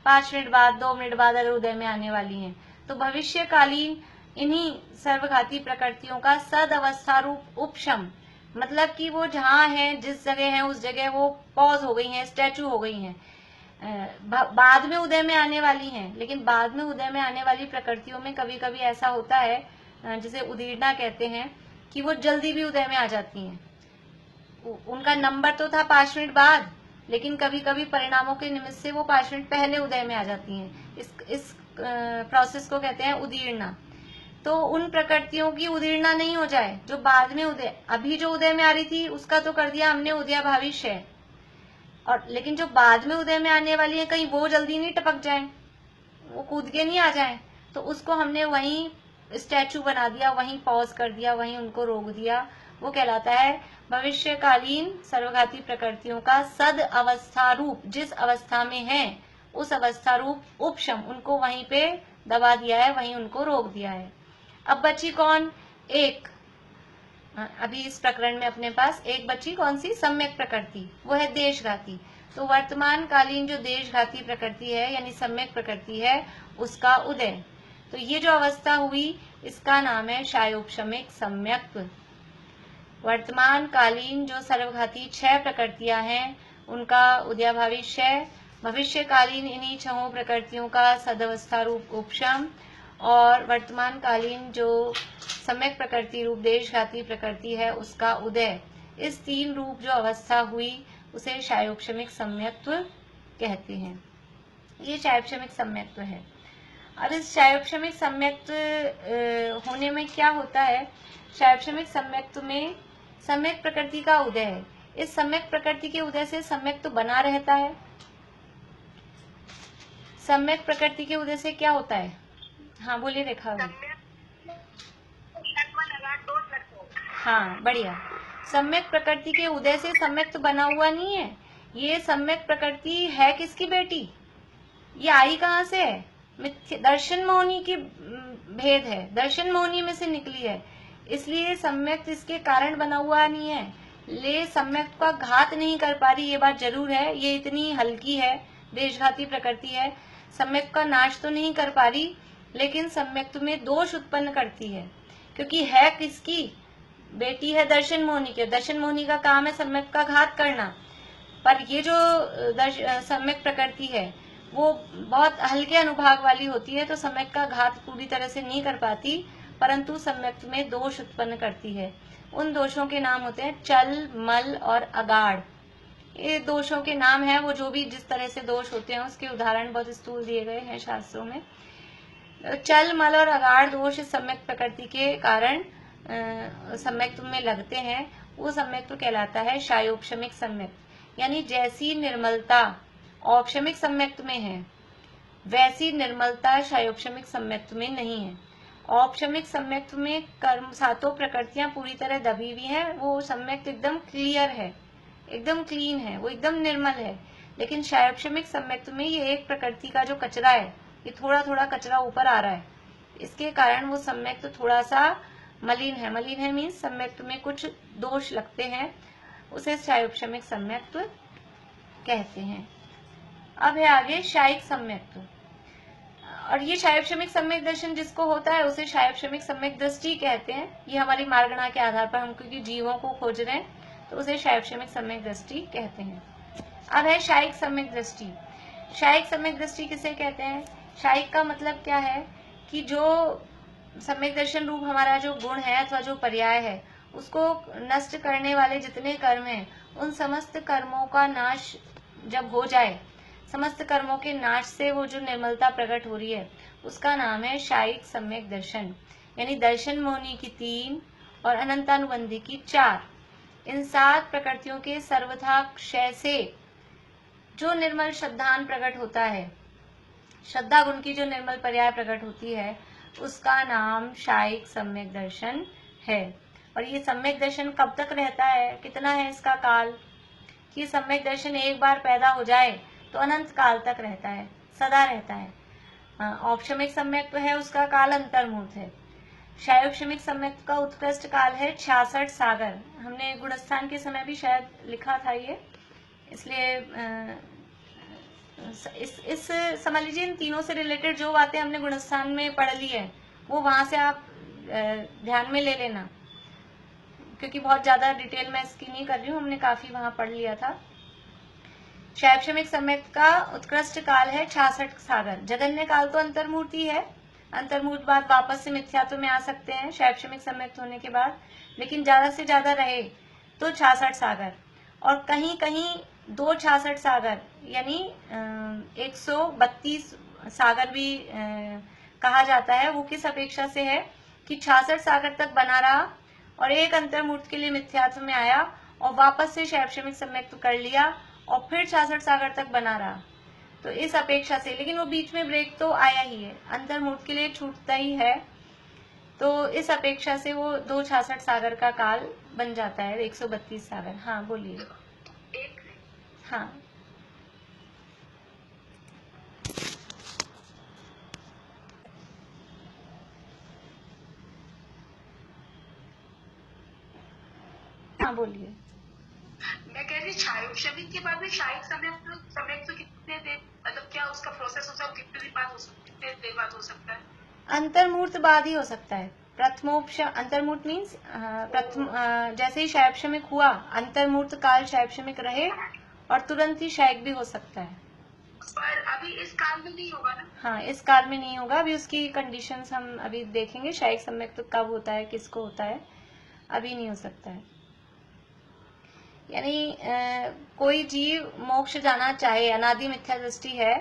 5 मिनट बाद 2 मिनट बाद अगर उदय में आने वाली हैं, तो भविष्यकालीन इन्हीं सर्वघाती प्रकृतियों का सद अवस्था रूप उपशम, मतलब कि वो जहाँ है, जिस जगह है, उस जगह वो पॉज हो गई हैं, स्टैचू हो गई हैं, बाद में उदय में आने वाली हैं। लेकिन बाद में उदय में आने वाली प्रकृतियों में कभी कभी ऐसा होता है, जिसे उदीर्णा कहते हैं, कि वो जल्दी भी उदय में आ जाती हैं। उनका नंबर तो था 5 मिनट बाद, लेकिन कभी कभी परिणामों के निमित्त से वो 5 मिनट पहले उदय में आ जाती हैं। इस प्रोसेस को कहते हैं उदीर्णा। तो उन प्रकृतियों की उदीर्णा नहीं हो जाए जो बाद में उदय, अभी जो उदय में आ रही थी उसका तो कर दिया हमने उदयाभावी क्षय, और लेकिन जो बाद में उदय में आने वाली है, कहीं वो जल्दी नहीं टपक जाए, वो कूद के नहीं आ जाए, तो उसको हमने वहीं स्टैचू बना दिया, वहीं पॉज कर दिया, वहीं उनको रोक दिया। वो कहलाता है भविष्यकालीन सर्वघाती प्रकृतियों का सद अवस्था रूप, जिस अवस्था में है उस अवस्था रूप उपशम, उनको वहीं पे दबा दिया है, वहीं उनको रोक दिया है। अब बची कौन? एक, अभी इस प्रकरण में अपने पास एक बची, कौन सी? सम्यक प्रकृति, वो है देशघाती। तो वर्तमान कालीन जो देशघाती प्रकृति है यानी सम्यक प्रकृति है, उसका उदय। तो ये जो अवस्था हुई इसका नाम है शायोपशमिक सम्यक्त्व। वर्तमान कालीन जो सर्वघाती 6 प्रकृतियां हैं उनका उदयाभावी क्षय, भविष्यकालीन इन्हीं 6 प्रकृतियों का सदवस्था रूप उपशम, और वर्तमान कालीन जो सम्यक प्रकृति रूप देशघाती प्रकृति है उसका उदय। इस 3 रूप जो अवस्था हुई उसे शायोपशमिक सम्यक्त्व कहते हैं। ये शायोपशमिक सम्यक्त्व है। अब इस शायोपशमिक सम्यक्त्व होने में क्या होता है? शायोपशमिक सम्यक्त्व में सम्यक प्रकृति का उदय है। इस सम्यक प्रकृति के उदय से सम्यक तो बना रहता है। सम्यक प्रकृति के उदय से क्या होता है? हाँ बोलिए रेखा। हाँ बढ़िया। सम्यक प्रकृति के उदय से सम्यक तो बना हुआ नहीं है। ये सम्यक प्रकृति है किसकी बेटी? ये आई कहाँ से है? दर्शन मोहिनी की भेद है, दर्शन मोहिनी में से निकली है, इसलिए सम्यक इसके कारण बना हुआ नहीं है। ले सम्यक का घात नहीं कर पा रही, ये बात जरूर है। ये इतनी हल्की है, देशघाती प्रकृति है, सम्यक का नाश तो नहीं कर पा रही, लेकिन सम्यक में दोष उत्पन्न करती है, क्योंकि है किसकी बेटी? है दर्शन मोहिनी के। दर्शन मोहिनी का काम है सम्यक का घात करना, पर ये जो सम्यक प्रकृति है वो बहुत हल्के अनुभाग वाली होती है, तो सम्यक का घात पूरी तरह से नहीं कर पाती, परंतु सम्यक में दोष उत्पन्न करती है। उन दोषों के नाम होते हैं चल, मल और अगाढ़। ये दोषों के नाम है, वो जो भी जिस तरह से दोष होते हैं उसके उदाहरण बहुत स्थूल दिए गए हैं शास्त्रों में। चल, मल और अगाढ़ दोष इस सम्यक प्रकृति के कारण सम्यक्त्व में लगते हैं, वो सम्यक्त्व कहलाता है शायोपशमिक सम्यक्त्व। यानी जैसी निर्मलता औपशमिक सम्यक्त्व में है वैसी निर्मलता शायोपशमिक सम्यक्त्व में नहीं है। औपशमिक सम्यक्त्व में कर्म 7 प्रकृतियां पूरी तरह दबी हुई हैं, वो सम्यक्त्व एकदम क्लियर है, एकदम क्लीन है, वो एकदम निर्मल है। लेकिन शायोपशमिक सम्यक्त्व में ये एक प्रकृति का जो कचरा है, ये थोड़ा थोड़ा कचरा ऊपर आ रहा है, इसके कारण वो सम्यक्त्व थोड़ा सा मलिन है। मलिन है मीन्स सम्यक्त्व में कुछ दोष लगते हैं, उसे शायोपशमिक सम्यक्त्व कहते हैं। अब है आगे शायिक सम्यक्त्व, और ये शायोपशमिक सम्यक दर्शन जिसको होता है उसे शायोपशमिक सम्यक दृष्टि कहते हैं। ये हमारी मार्गणा के आधार पर हम क्योंकि जीवों को खोज रहे हैं तो उसे शायोपशमिक सम्यक दृष्टि कहते हैं। अब है शायिक सम्यक दृष्टि। शायिक सम्यक दृष्टि किसे कहते हैं? शायिक का मतलब क्या है कि जो सम्यक दर्शन रूप हमारा जो गुण है अथवा जो पर्याय है उसको नष्ट करने वाले जितने कर्म हैं उन समस्त कर्मों का नाश जब हो जाए, समस्त कर्मों के नाश से वो जो निर्मलता प्रकट हो रही है उसका नाम है शायिक सम्यक दर्शन। यानी दर्शन मोहिनी की 3 और अनंतानुबंधी की 4, इन 7 प्रकृतियों के सर्वथा क्षय से जो निर्मल श्रद्धान प्रकट होता है, श्रद्धा गुण की जो निर्मल पर्याय प्रकट होती है उसका नाम शायिक सम्यक दर्शन है। और ये सम्यक दर्शन कब तक रहता है? कितना है इसका काल? कि सम्यक दर्शन एक बार पैदा हो जाए तो अनंत काल तक रहता है, सदा रहता है। औपशमिक सम्यक तो है उसका काल अंतर्मुहूर्त है। शायोग श्रमिक सम्यक्त का उत्कृष्ट काल है 66 सागर। हमने गुणस्थान के समय भी शायद लिखा था ये, इसलिए इस समझ लीजिए इन तीनों से रिलेटेड जो बातें हमने गुणस्थान में पढ़ ली है वो वहां से आप ध्यान में ले लेना, क्योंकि बहुत ज्यादा डिटेल में इसकी नहीं कर रही हूँ, हमने काफी वहां पढ़ लिया था। शायोग श्रमिक सम्यक्त का उत्कृष्ट काल है 66 सागर। जगन्य काल तो अंतर्मूर्ति है, अंतर्मूर्त बाद वापस से मिथ्यात्व में आ सकते हैं शायोग श्रमिक सम्यक्त होने के बाद, लेकिन ज्यादा से ज्यादा रहे तो 66 सागर, और कहीं कहीं 266 सागर यानी 132 सागर भी कहा जाता है। वो किस अपेक्षा से है कि 66 सागर तक बना रहा और एक अंतर्मूर्त के लिए मिथ्यात्व में आया और वापस से शायोग श्रमिक सम्यक्त कर लिया और फिर 66 सागर तक बना रहा, तो इस अपेक्षा से। लेकिन वो बीच में ब्रेक तो आया ही है, अंतर्मूर्त के लिए छूटता ही है, तो इस अपेक्षा से वो 266 सागर का काल बन जाता है, 132 सागर। हाँ बोलिए। हाँ हाँ बोलिए। मैं कह रही शायोग श्रमिक के बाद में शायोग सम्यक्त कितने देर, मतलब क्या उसका प्रोसेस होता है, कितने देर बाद हो सकता है? अंतर्मूर्त बाद ही हो सकता है। प्रथमोपश अंतर्मूर्त मीन्स प्रथम, जैसे ही शायोग श्रमिक हुआ अंतर्मूर्त काल शायोग श्रमिक रहे और तुरंत ही शायोग भी हो सकता है। पर अभी इस काल में नहीं होगा ना? हाँ इस काल में नहीं होगा, अभी उसकी कंडीशंस हम अभी देखेंगे, शायोग सम्यक्त कब होता है, किसको होता है, अभी नहीं हो सकता है। यानी कोई जीव मोक्ष जाना चाहे, अनादि मिथ्या दृष्टि है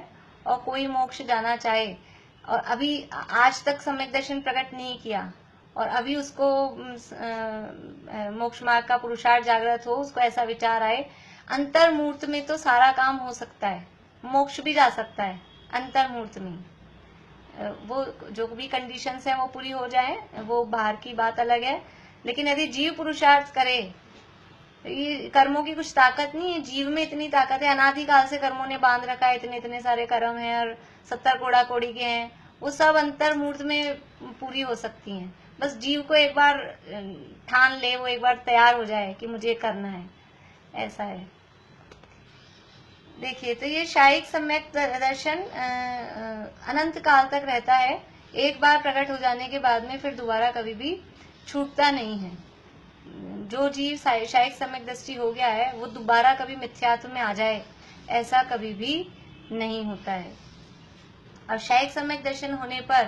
और कोई मोक्ष जाना चाहे और अभी आज तक सम्यक दर्शन प्रकट नहीं किया और अभी उसको मोक्ष मार्ग का पुरुषार्थ जागृत हो, उसको ऐसा विचार आए, अंतर्मूर्त में तो सारा काम हो सकता है, मोक्ष भी जा सकता है अंतर्मूर्त में। वो जो भी कंडीशंस हैं वो पूरी हो जाए, वो बाहर की बात अलग है। लेकिन यदि जीव पुरुषार्थ करे, ये कर्मों की कुछ ताकत नहीं है, जीव में इतनी ताकत है, अनादिकाल से कर्मों ने बांध रखा है, इतने इतने सारे कर्म हैं और 70 कोड़ा कोड़ी के हैं, वो सब अंतर्मूर्त में पूरी हो सकती हैं। बस जीव को एक बार ठान ले, वो एक बार तैयार हो जाए कि मुझे करना है, ऐसा है। देखिए तो ये शायिक सम्यक दर्शन अनंत काल तक रहता है, एक बार प्रकट हो जाने के बाद में फिर दोबारा कभी भी छूटता नहीं है। जो जीव शायिक सम्यक दृष्टि हो गया है वो दोबारा कभी मिथ्यात्व में आ जाए ऐसा कभी भी नहीं होता है। अब शायिक सम्यक दर्शन होने पर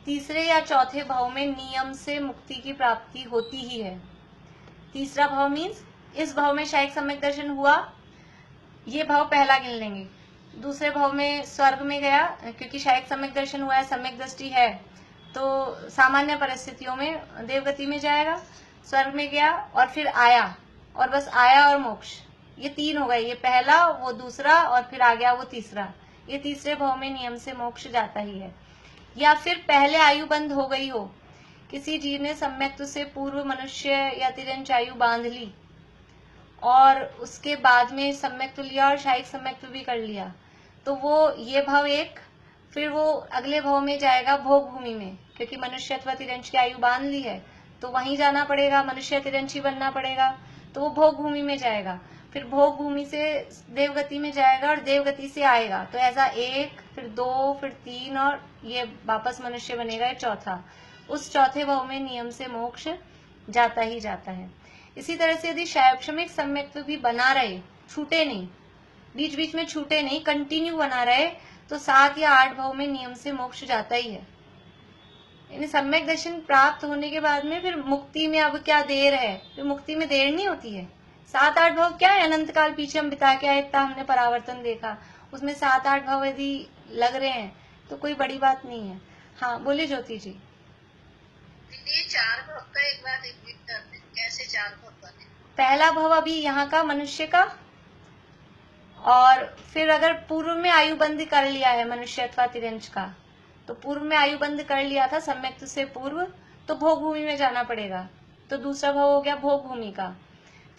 तीसरे या चौथे भाव में नियम से मुक्ति की प्राप्ति होती ही है। तीसरा भाव मीन्स इस भाव में शायिक सम्यक दर्शन हुआ, ये भाव पहला गिन लेंगे। दूसरे भाव में स्वर्ग में गया, क्योंकि शायिक सम्यक दर्शन हुआ है, सम्यक दृष्टि है, तो सामान्य परिस्थितियों में देवगति में जाएगा। स्वर्ग में गया और फिर आया, और बस आया और मोक्ष, ये तीन हो गए, ये पहला वो दूसरा और फिर आ गया वो तीसरा। ये तीसरे भाव में नियम से मोक्ष जाता ही है। या फिर पहले आयु बंद हो गई हो, किसी जीव ने सम्यक्त्व से पूर्व मनुष्य या तिर्यंच आयु बांध ली और उसके बाद में सम्यक्त्व लिया और शायिक सम्यक्त्व भी कर लिया, तो वो ये भाव एक, फिर वो अगले भाव में जाएगा भोग भूमि में, क्योंकि मनुष्य अथवा तिर्यंच की आयु बांध ली है तो वहीं जाना पड़ेगा, मनुष्य तिरंची बनना पड़ेगा, तो वो भोग भूमि में जाएगा। फिर भोग भूमि से देवगति में जाएगा और देवगति से आएगा, तो ऐसा एक, फिर दो, फिर तीन, और ये वापस मनुष्य बनेगा, ये चौथा। उस चौथे भाव में नियम से मोक्ष जाता ही जाता है। इसी तरह से यदि शैक्षणिक सम्यक्त्व भी बना रहे, छूटे नहीं, बीच बीच में छूटे नहीं, कंटिन्यू बना रहे, तो 7 या 8 भाव में नियम से मोक्ष जाता ही है। यानी सम्यक दर्शन प्राप्त होने के बाद में फिर मुक्ति में अब क्या देर है, फिर मुक्ति में देर नहीं होती है। 7-8 भाव क्या है, अनंत काल पीछे हम बिता के आए, इतना हमने परावर्तन देखा, उसमें 7-8 भाव यदि लग रहे हैं तो कोई बड़ी बात नहीं है। हाँ बोलिए ज्योति जी। ये 4 भाव का एक बार रिपीट कर दें, कैसे 4 भाव बने? पहला भाव अभी यहाँ का मनुष्य का, और फिर अगर पूर्व में आयु बंद कर लिया है मनुष्य अथवा तिरंच का, तो पूर्व में आयु बंद कर लिया था सम्यक्त्व से पूर्व, तो भोग भूमि में जाना पड़ेगा, तो दूसरा भाव हो गया भोग भूमि का।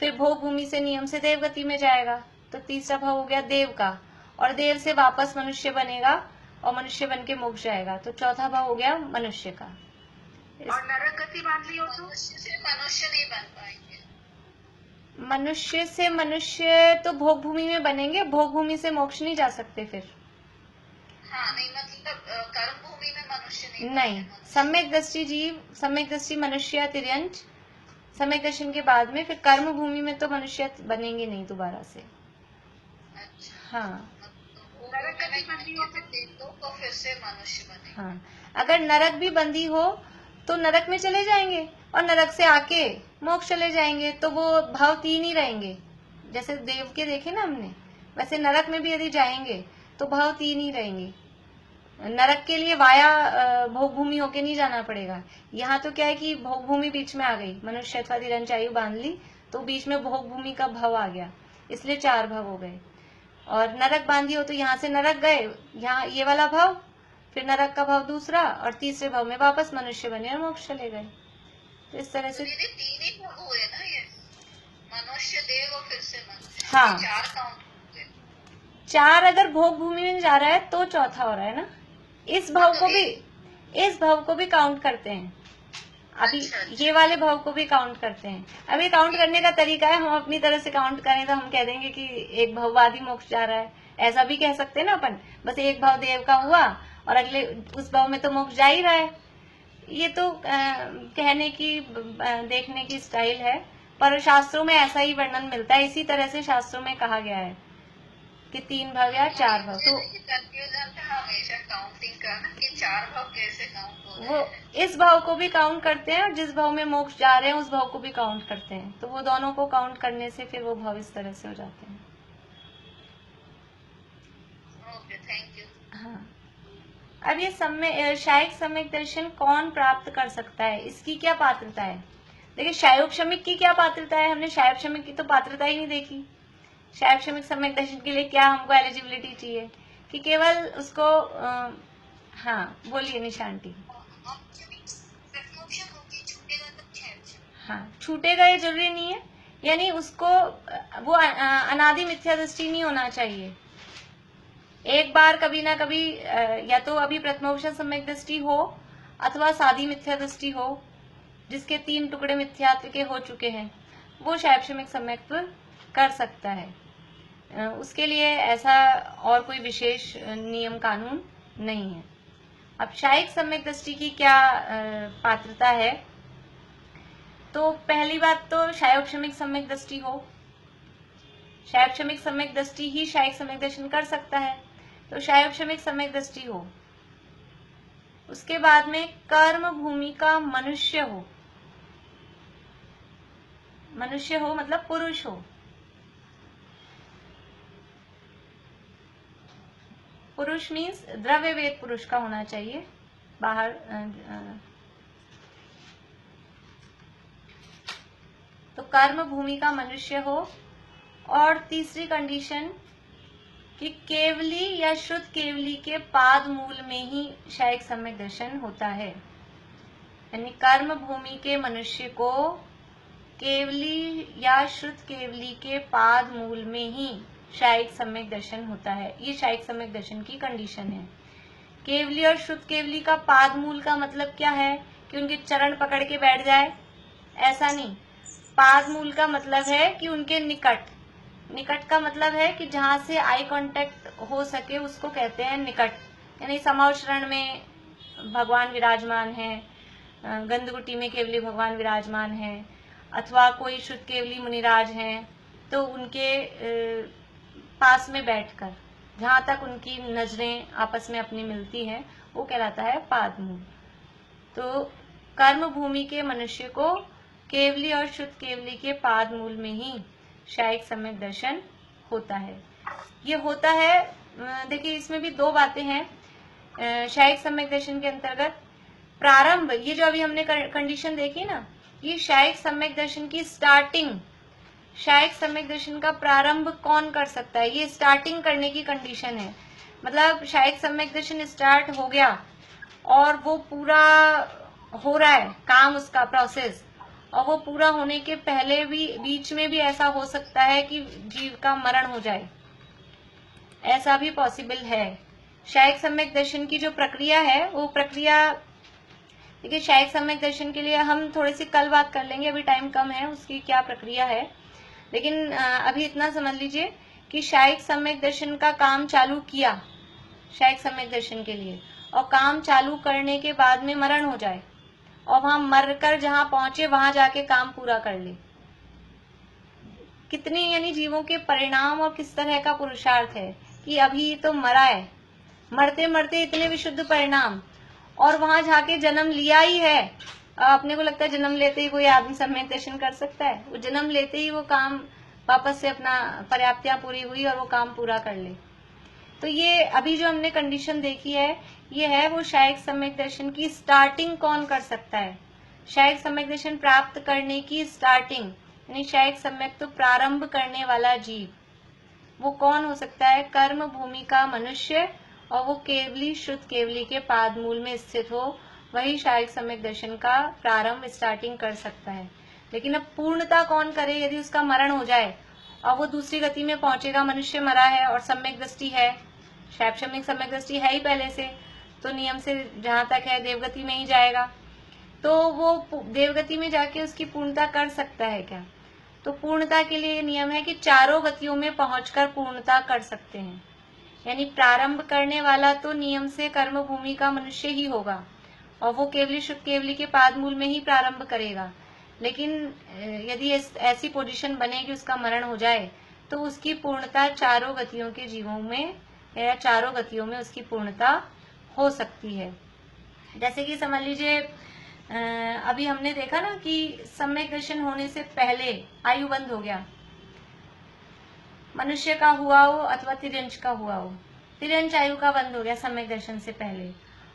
फिर भोग भूमि से नियम से देवगति में जाएगा, तो तीसरा भाव हो गया देव का, और देव से वापस मनुष्य बनेगा और मनुष्य बन के मोक्ष जाएगा, तो चौथा भाव हो गया मनुष्य का। और नरक गति बांध ली हो तो मनुष्य से मनुष्य नहीं बन पाएंगे। मनुष्य से मनुष्य तो भोग भूमि में बनेंगे, भोग भूमि से मोक्ष नहीं जा सकते फिर। हाँ नहीं, मतलब कर्म भूमि में मनुष्य नहीं, सम्यक दृष्टि जीव, सम्यक दृष्टि मनुष्य तिर्यंच, सम्यक दर्शन के बाद में फिर कर्म भूमि में तो मनुष्य बनेंगे नहीं दोबारा से। अच्छा। हाँ, नरक गति बंदी हो तो फिर से मनुष्य बने। हाँ, अगर नरक भी बंदी हो तो नरक में चले जाएंगे और नरक से आके मोक्ष चले जाएंगे, तो वो भाव तीन ही रहेंगे। जैसे देव के देखे ना हमने, वैसे नरक में भी यदि जाएंगे तो भाव तीन ही रहेंगे। नरक के लिए वाया भोग भूमि होके नहीं जाना पड़ेगा। यहाँ तो क्या है कि भोग भूमि बीच में आ गई, मनुष्य अथवा तिरंच आयु बांध ली तो बीच में भोग भूमि का भाव आ गया, इसलिए 4 भाव हो गए। और नरक बांधी हो तो यहाँ से नरक गए, यहाँ ये वाला भाव, फिर नरक का भाव दूसरा, और तीसरे भाव में वापस मनुष्य बने और मोक्ष चले गए। तो इस तरह से 3 ही भाव हुए ना, ये मनुष्य देव और फिर से मनुष्य। हाँ, 4 काउंट हुए। 4 अगर भोग भूमि में जा रहा है तो चौथा हो रहा है ना। इस भाव को भी काउंट करते हैं। अभी ये वाले भाव को भी काउंट करते हैं। अभी काउंट करने का तरीका है, हम अपनी तरह से काउंट करें तो हम कह देंगे कि एक भाववादी मोक्ष जा रहा है, ऐसा भी कह सकते हैं ना अपन। बस एक भाव देव का हुआ और अगले उस भाव में तो मोक्ष जा ही रहा है। ये तो कहने की देखने की स्टाइल है, पर शास्त्रों में ऐसा ही वर्णन मिलता है। इसी तरह से शास्त्रों में कहा गया है कि 3 भाव या 4 भाव। तो कंफ्यूजन था हमेशा काउंटिंग का ना, कि 4 भाव कैसे काउंट हो रहे हैं। वो इस भाव को भी काउंट करते हैं और जिस भाव में मोक्ष जा रहे हैं उस भाव को भी काउंट करते हैं। तो वो दोनों को काउंट करने से फिर वो भाव इस तरह से हो जाते हैं। Okay, thank you. हाँ, अब ये शायिक सम्यक दर्शन कौन प्राप्त कर सकता है, इसकी क्या पात्रता है? देखिए, शायोक्षमिक की क्या पात्रता है, हमने शायोक्षमिक की तो पात्रता ही नहीं देखी। शायोक्षमिक सम्यक दर्शन के लिए क्या हमको एलिजिबिलिटी चाहिए कि केवल उसको हाँ बोलिए निशांटी। हाँ, छूटेगा ये जरूरी नहीं है, यानी उसको वो अनादि मिथ्या दृष्टि नहीं होना चाहिए। एक बार कभी ना कभी या तो अभी प्रथमोपनिषद सम्यक दृष्टि हो अथवा साधी मिथ्या दृष्टि हो, जिसके 3 टुकड़े मिथ्यात्व के हो चुके हैं, वो शायोक्षमिक सम्यक्त्व कर सकता है। उसके लिए ऐसा और कोई विशेष नियम कानून नहीं है। अब शायिक सम्यक दृष्टि की क्या पात्रता है, तो पहली बात तो शायोक्षमिक सम्यक दृष्टि हो। शायोक्षमिक सम्यक दृष्टि ही शायिक सम्यक दर्शन कर सकता है, तो शायोक्षमिक सम्यक दृष्टि हो। उसके बाद में कर्म भूमि का मनुष्य हो, मनुष्य हो मतलब पुरुष हो। पुरुष मीन्स द्रव्य वेद पुरुष का होना चाहिए, बाहर तो कर्म भूमि का मनुष्य हो। और तीसरी कंडीशन कि केवली या शुद्ध केवली के पाद मूल में ही शायिक सम्यक दर्शन होता है, यानी कर्म भूमि के मनुष्य को केवली या शुद्ध केवली के पाद मूल में ही शायिक सम्यक दर्शन होता है। ये शायिक सम्यक दर्शन की कंडीशन है। केवली और शुद्ध केवली का पाद मूल का मतलब क्या है कि उनके चरण पकड़ के बैठ जाए, ऐसा नहीं। पाद मूल का मतलब है कि उनके निकट, निकट का मतलब है कि जहां से आई कांटेक्ट हो सके उसको कहते हैं निकट। यानी समावचरण में भगवान विराजमान है, गंधकुटी में केवली भगवान विराजमान है, अथवा कोई शुद्ध केवली मुनिराज हैं, तो उनके पास में बैठकर जहां तक उनकी नजरें आपस में अपनी मिलती हैं वो कहलाता है पाद मूल। तो कर्म भूमि के मनुष्य को केवली और शुद्ध केवली के पाद मूल में ही शायिक सम्यक दर्शन होता है। ये होता है, देखिए इसमें भी 2 बातें हैं शायिक सम्यक दर्शन के अंतर्गत। प्रारंभ, ये जो अभी हमने कंडीशन देखी ना, ये शायिक सम्यक दर्शन की स्टार्टिंग, शायिक सम्यक दर्शन का प्रारंभ कौन कर सकता है, ये स्टार्टिंग करने की कंडीशन है। मतलब शायिक सम्यक दर्शन स्टार्ट हो गया और वो पूरा हो रहा है काम, उसका प्रोसेस, और वो पूरा होने के पहले भी बीच में भी ऐसा हो सकता है कि जीव का मरण हो जाए, ऐसा भी पॉसिबल है। शायिक सम्यक दर्शन की जो प्रक्रिया है वो प्रक्रिया देखिए शायिक सम्यक दर्शन के लिए हम थोड़ी सी कल बात कर लेंगे, अभी टाइम कम है, उसकी क्या प्रक्रिया है। लेकिन अभी इतना समझ लीजिए कि शायिक सम्यक दर्शन का काम चालू किया शायिक सम्यक दर्शन के लिए, और काम चालू करने के बाद में मरण हो जाए और वहां मरकर जहां पहुंचे वहां जाके काम पूरा कर ले। कितने यानी जीवों के परिणाम और किस तरह का पुरुषार्थ है कि अभी तो मरा है, मरते मरते इतने विशुद्ध परिणाम, और वहां जाके जन्म लिया ही है। अपने को लगता है जन्म लेते ही कोई आदमी सम्यक दर्शन कर सकता है, वो जन्म लेते ही वो काम वापस से अपना पर्याप्तता पूरी हुई और वो काम पूरा कर ले। तो ये अभी जो हमने कंडीशन देखी है, ये है वो शायिक सम्यक दर्शन की स्टार्टिंग कौन कर सकता है। शायिक सम्यक दर्शन प्राप्त करने की स्टार्टिंग, यानी शायिक सम्यक तो प्रारंभ करने वाला जीव, वो कौन हो सकता है? कर्म भूमि का मनुष्य, और वो केवली शुद्ध केवली के पाद मूल में स्थित हो, वही शायिक सम्यक दर्शन का प्रारंभ स्टार्टिंग कर सकता है। लेकिन अब पूर्णता कौन करे? यदि उसका मरण हो जाए और वो दूसरी गति में पहुंचेगा, मनुष्य मरा है और सम्यक दृष्टि है, शैक्षणिक सम्यक दृष्टि है ही पहले से, तो नियम से जहां तक है देवगति में ही जाएगा, तो वो देवगति में जाके उसकी पूर्णता कर सकता है क्या? तो पूर्णता के लिए नियम है कि चारों गतियों में पहुंचकर पूर्णता कर सकते हैं। यानी प्रारंभ करने वाला तो नियम से कर्म भूमि का मनुष्य ही होगा, और वो केवली शुद्ध केवली के पाद मूल में ही प्रारंभ करेगा। लेकिन यदि ऐसी पोजीशन बने कि उसका मरण हो जाए, तो उसकी पूर्णता चारों गतियों के जीवों में या चारों गतियों में उसकी पूर्णता हो सकती है। जैसे कि समझ लीजिए अभी हमने देखा ना कि सम्यक दर्शन होने से पहले आयु बंद हो गया, मनुष्य का हुआ हो अथवा तिर्यंच का हुआ हो, तिर्यंच आयु का बंद हो गया सम्यक दर्शन से पहले,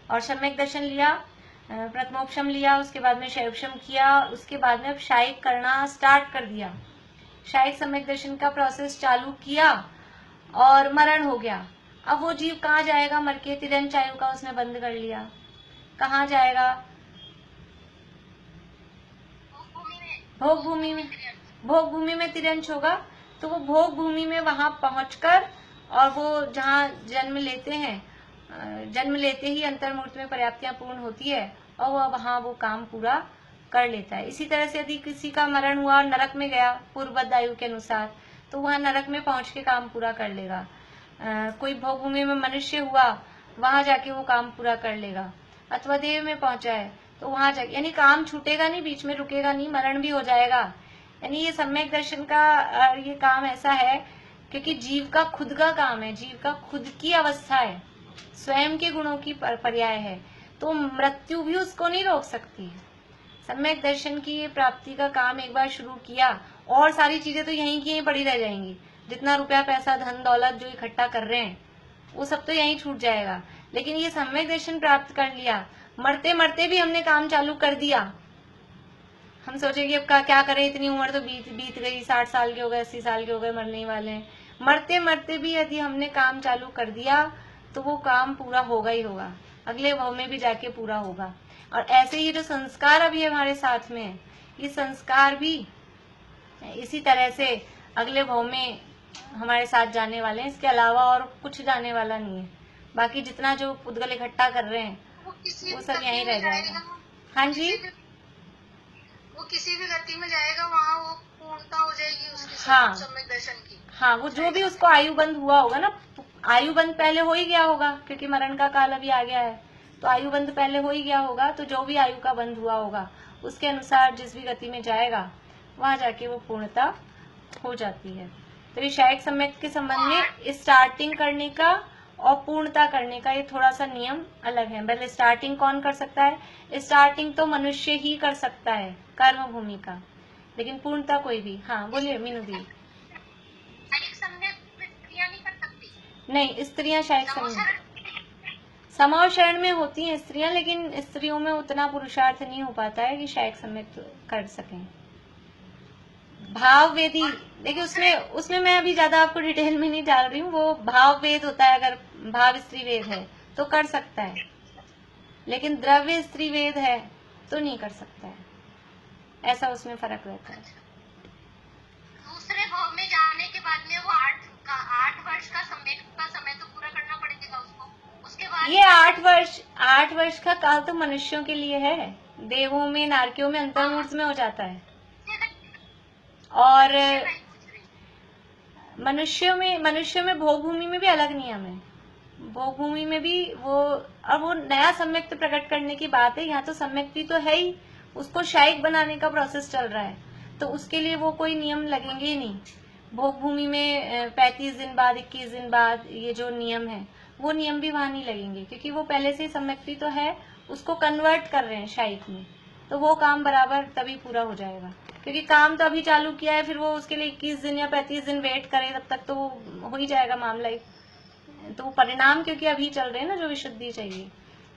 और सम्यक दर्शन लिया, प्रथमोपशम लिया, उसके बाद में शैवक्षम किया, उसके बाद में अब शायिक करना स्टार्ट कर दिया, शायिक सम्यक दर्शन का प्रोसेस चालू किया और मरण हो गया। अब वो जीव कहाँ जाएगा? मर के तिर्यंच आयु का उसने बंद कर लिया, कहाँ जाएगा? भोग भूमि में। भोग भूमि में तिर्यंच होगा, तो वो भोग भूमि में वहां पहुंचकर, और वो जहाँ जन्म लेते हैं, जन्म लेते ही अंतर्मूर्त में पर्याप्तियां पूर्ण होती है और वह वहां वो काम पूरा कर लेता है। इसी तरह से यदि किसी का मरण हुआ और नरक में गया पूर्वबद्ध आयु के अनुसार, तो वहां नरक में पहुंच के काम पूरा कर लेगा। कोई भोग भूमि में मनुष्य हुआ, वहां जाके वो काम पूरा कर लेगा, अथवा देव में पहुंचा है तो वहां जाके, यानी काम छूटेगा नहीं, बीच में रुकेगा नहीं, मरण भी हो जाएगा। यानी ये सम्यक दर्शन का ये काम ऐसा है क्योंकि जीव का खुद का काम है, जीव का खुद की अवस्था है, स्वयं के गुणों की पर्याय है, तो मृत्यु भी उसको नहीं रोक सकती है। सम्यक दर्शन की ये प्राप्ति का काम एक बार शुरू किया, और सारी चीजें तो यहीं की यहीं पड़ी रह जाएंगी। जितना रुपया पैसा धन दौलत जो इकट्ठा कर रहे हैं वो सब तो यहीं छूट जाएगा। लेकिन ये सम्यक दर्शन प्राप्त कर लिया, मरते मरते भी हमने काम चालू कर दिया। हम सोचे कि अब क्या करें, इतनी उम्र तो बीत गई, 60 साल के हो गए, 80 साल के हो गए, मरने ही वाले हैं। मरते मरते भी यदि हमने काम चालू कर दिया तो वो काम पूरा होगा ही होगा, अगले भाव में भी जाके पूरा होगा। और ऐसे ही जो संस्कार अभी हमारे साथ में है, ये संस्कार भी इसी तरह से अगले भाव में हमारे साथ जाने वाले हैं, इसके अलावा और कुछ जाने वाला नहीं है। बाकी जितना जो पुद्गल इकट्ठा कर रहे हैं वो सब यहीं रह जाएगा। हाँ जी, वो किसी भी गति में जाएगा, वहाँ वो पूर्णता हो जाएगी उसकी। हाँ, सम्यक दर्शन की। हाँ, वो जो भी उसको आयु बंद हुआ होगा ना, आयु बंद पहले हो ही गया होगा क्योंकि मरण का काल अभी आ गया है, तो आयु बंद पहले हो ही गया होगा, तो जो भी आयु का बंद हुआ होगा उसके अनुसार जिस भी गति में जाएगा वहां जाके वो पूर्णता हो जाती है। तो ये शायिक सम्यक के संबंध में स्टार्टिंग करने का और पूर्णता करने का ये थोड़ा सा नियम अलग है। पहले स्टार्टिंग कौन कर सकता है? स्टार्टिंग तो मनुष्य ही कर सकता है कर्म भूमि का, लेकिन पूर्णता कोई भी। हाँ बोलिए मीनू दी। नहीं, स्त्रियां शायद समाव शरण में होती हैं स्त्रियां, लेकिन स्त्रियों में उतना पुरुषार्थ नहीं हो पाता है कि शायद सम्यक कर सकें। भाव वेदी, देखिए उसमें मैं अभी ज्यादा आपको डिटेल में नहीं डाल रही हूँ। वो भाव वेद होता है, अगर भाव स्त्री वेद है तो कर सकता है, लेकिन द्रव्य स्त्री वेद है तो नहीं कर सकता है, ऐसा उसमें फर्क रहता है। दूसरे भाव में जाने के बाद में वो 8 वर्ष का समय तो पूरा करना पड़ेगा उसको। उसके बाद ये 8 8 वर्ष का काल तो मनुष्यों के लिए है, देवों में, नारकियों में, अंतर्मूर्त में हो जाता है। और मनुष्यों में भोग भूमि में भी अलग नियम है। भोग भूमि में भी वो नया सम्यक्त प्रकट करने की बात है। यहाँ तो सम्यक्ति तो है ही, उसको शायिक बनाने का प्रोसेस चल रहा है, तो उसके लिए वो कोई नियम लगेंगे ही नहीं। भोग भूमि में 35 दिन बाद, 21 दिन बाद, ये जो नियम है वो नियम भी वहां नहीं लगेंगे, क्योंकि वो पहले से ही सम्यक्ति तो है, उसको कन्वर्ट कर रहे हैं शायिक में, तो वो काम बराबर तभी पूरा हो जाएगा। क्योंकि काम तो अभी चालू किया है, फिर वो उसके लिए 21 दिन या 35 दिन वेट करे, तब तक तो वो हो ही जाएगा मामला ही। तो वो परिणाम क्योंकि अभी चल रहे हैं ना, जो विशुद्धि चाहिए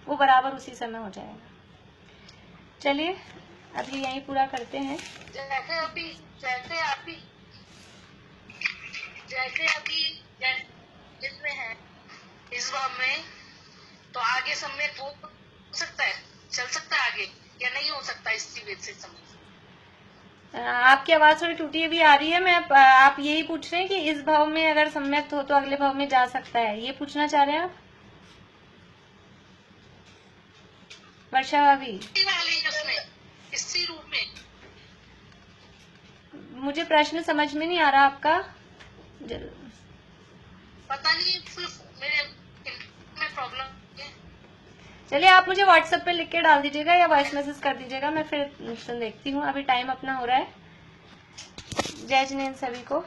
वो बराबर उसी समय हो जाएगा। चलिए अभी यही पूरा करते हैं। जैसे अभी इसमें है, इस भाव में, तो आगे सम्यक हो सकता है, चल सकता है आगे, या नहीं हो सकता इसी वेद से सम्यक? आपकी आवाज थोड़ी टूटी भी आ रही है। आप यही पूछ रहे हैं कि इस भाव में अगर सम्यक हो तो अगले भाव में जा सकता है, ये पूछना चाह रहे हैं आप? वर्षा भाभी, इसी रूप में मुझे प्रश्न समझ में नहीं आ रहा आपका। पता नहीं, मेरे में प्रॉब्लम है। चलिए आप मुझे व्हाट्सएप पे लिख के डाल दीजिएगा या वॉइस मैसेज कर दीजिएगा, मैं फिर देखती हूँ। अभी टाइम अपना हो रहा है। जय जिनेंद्र सभी को।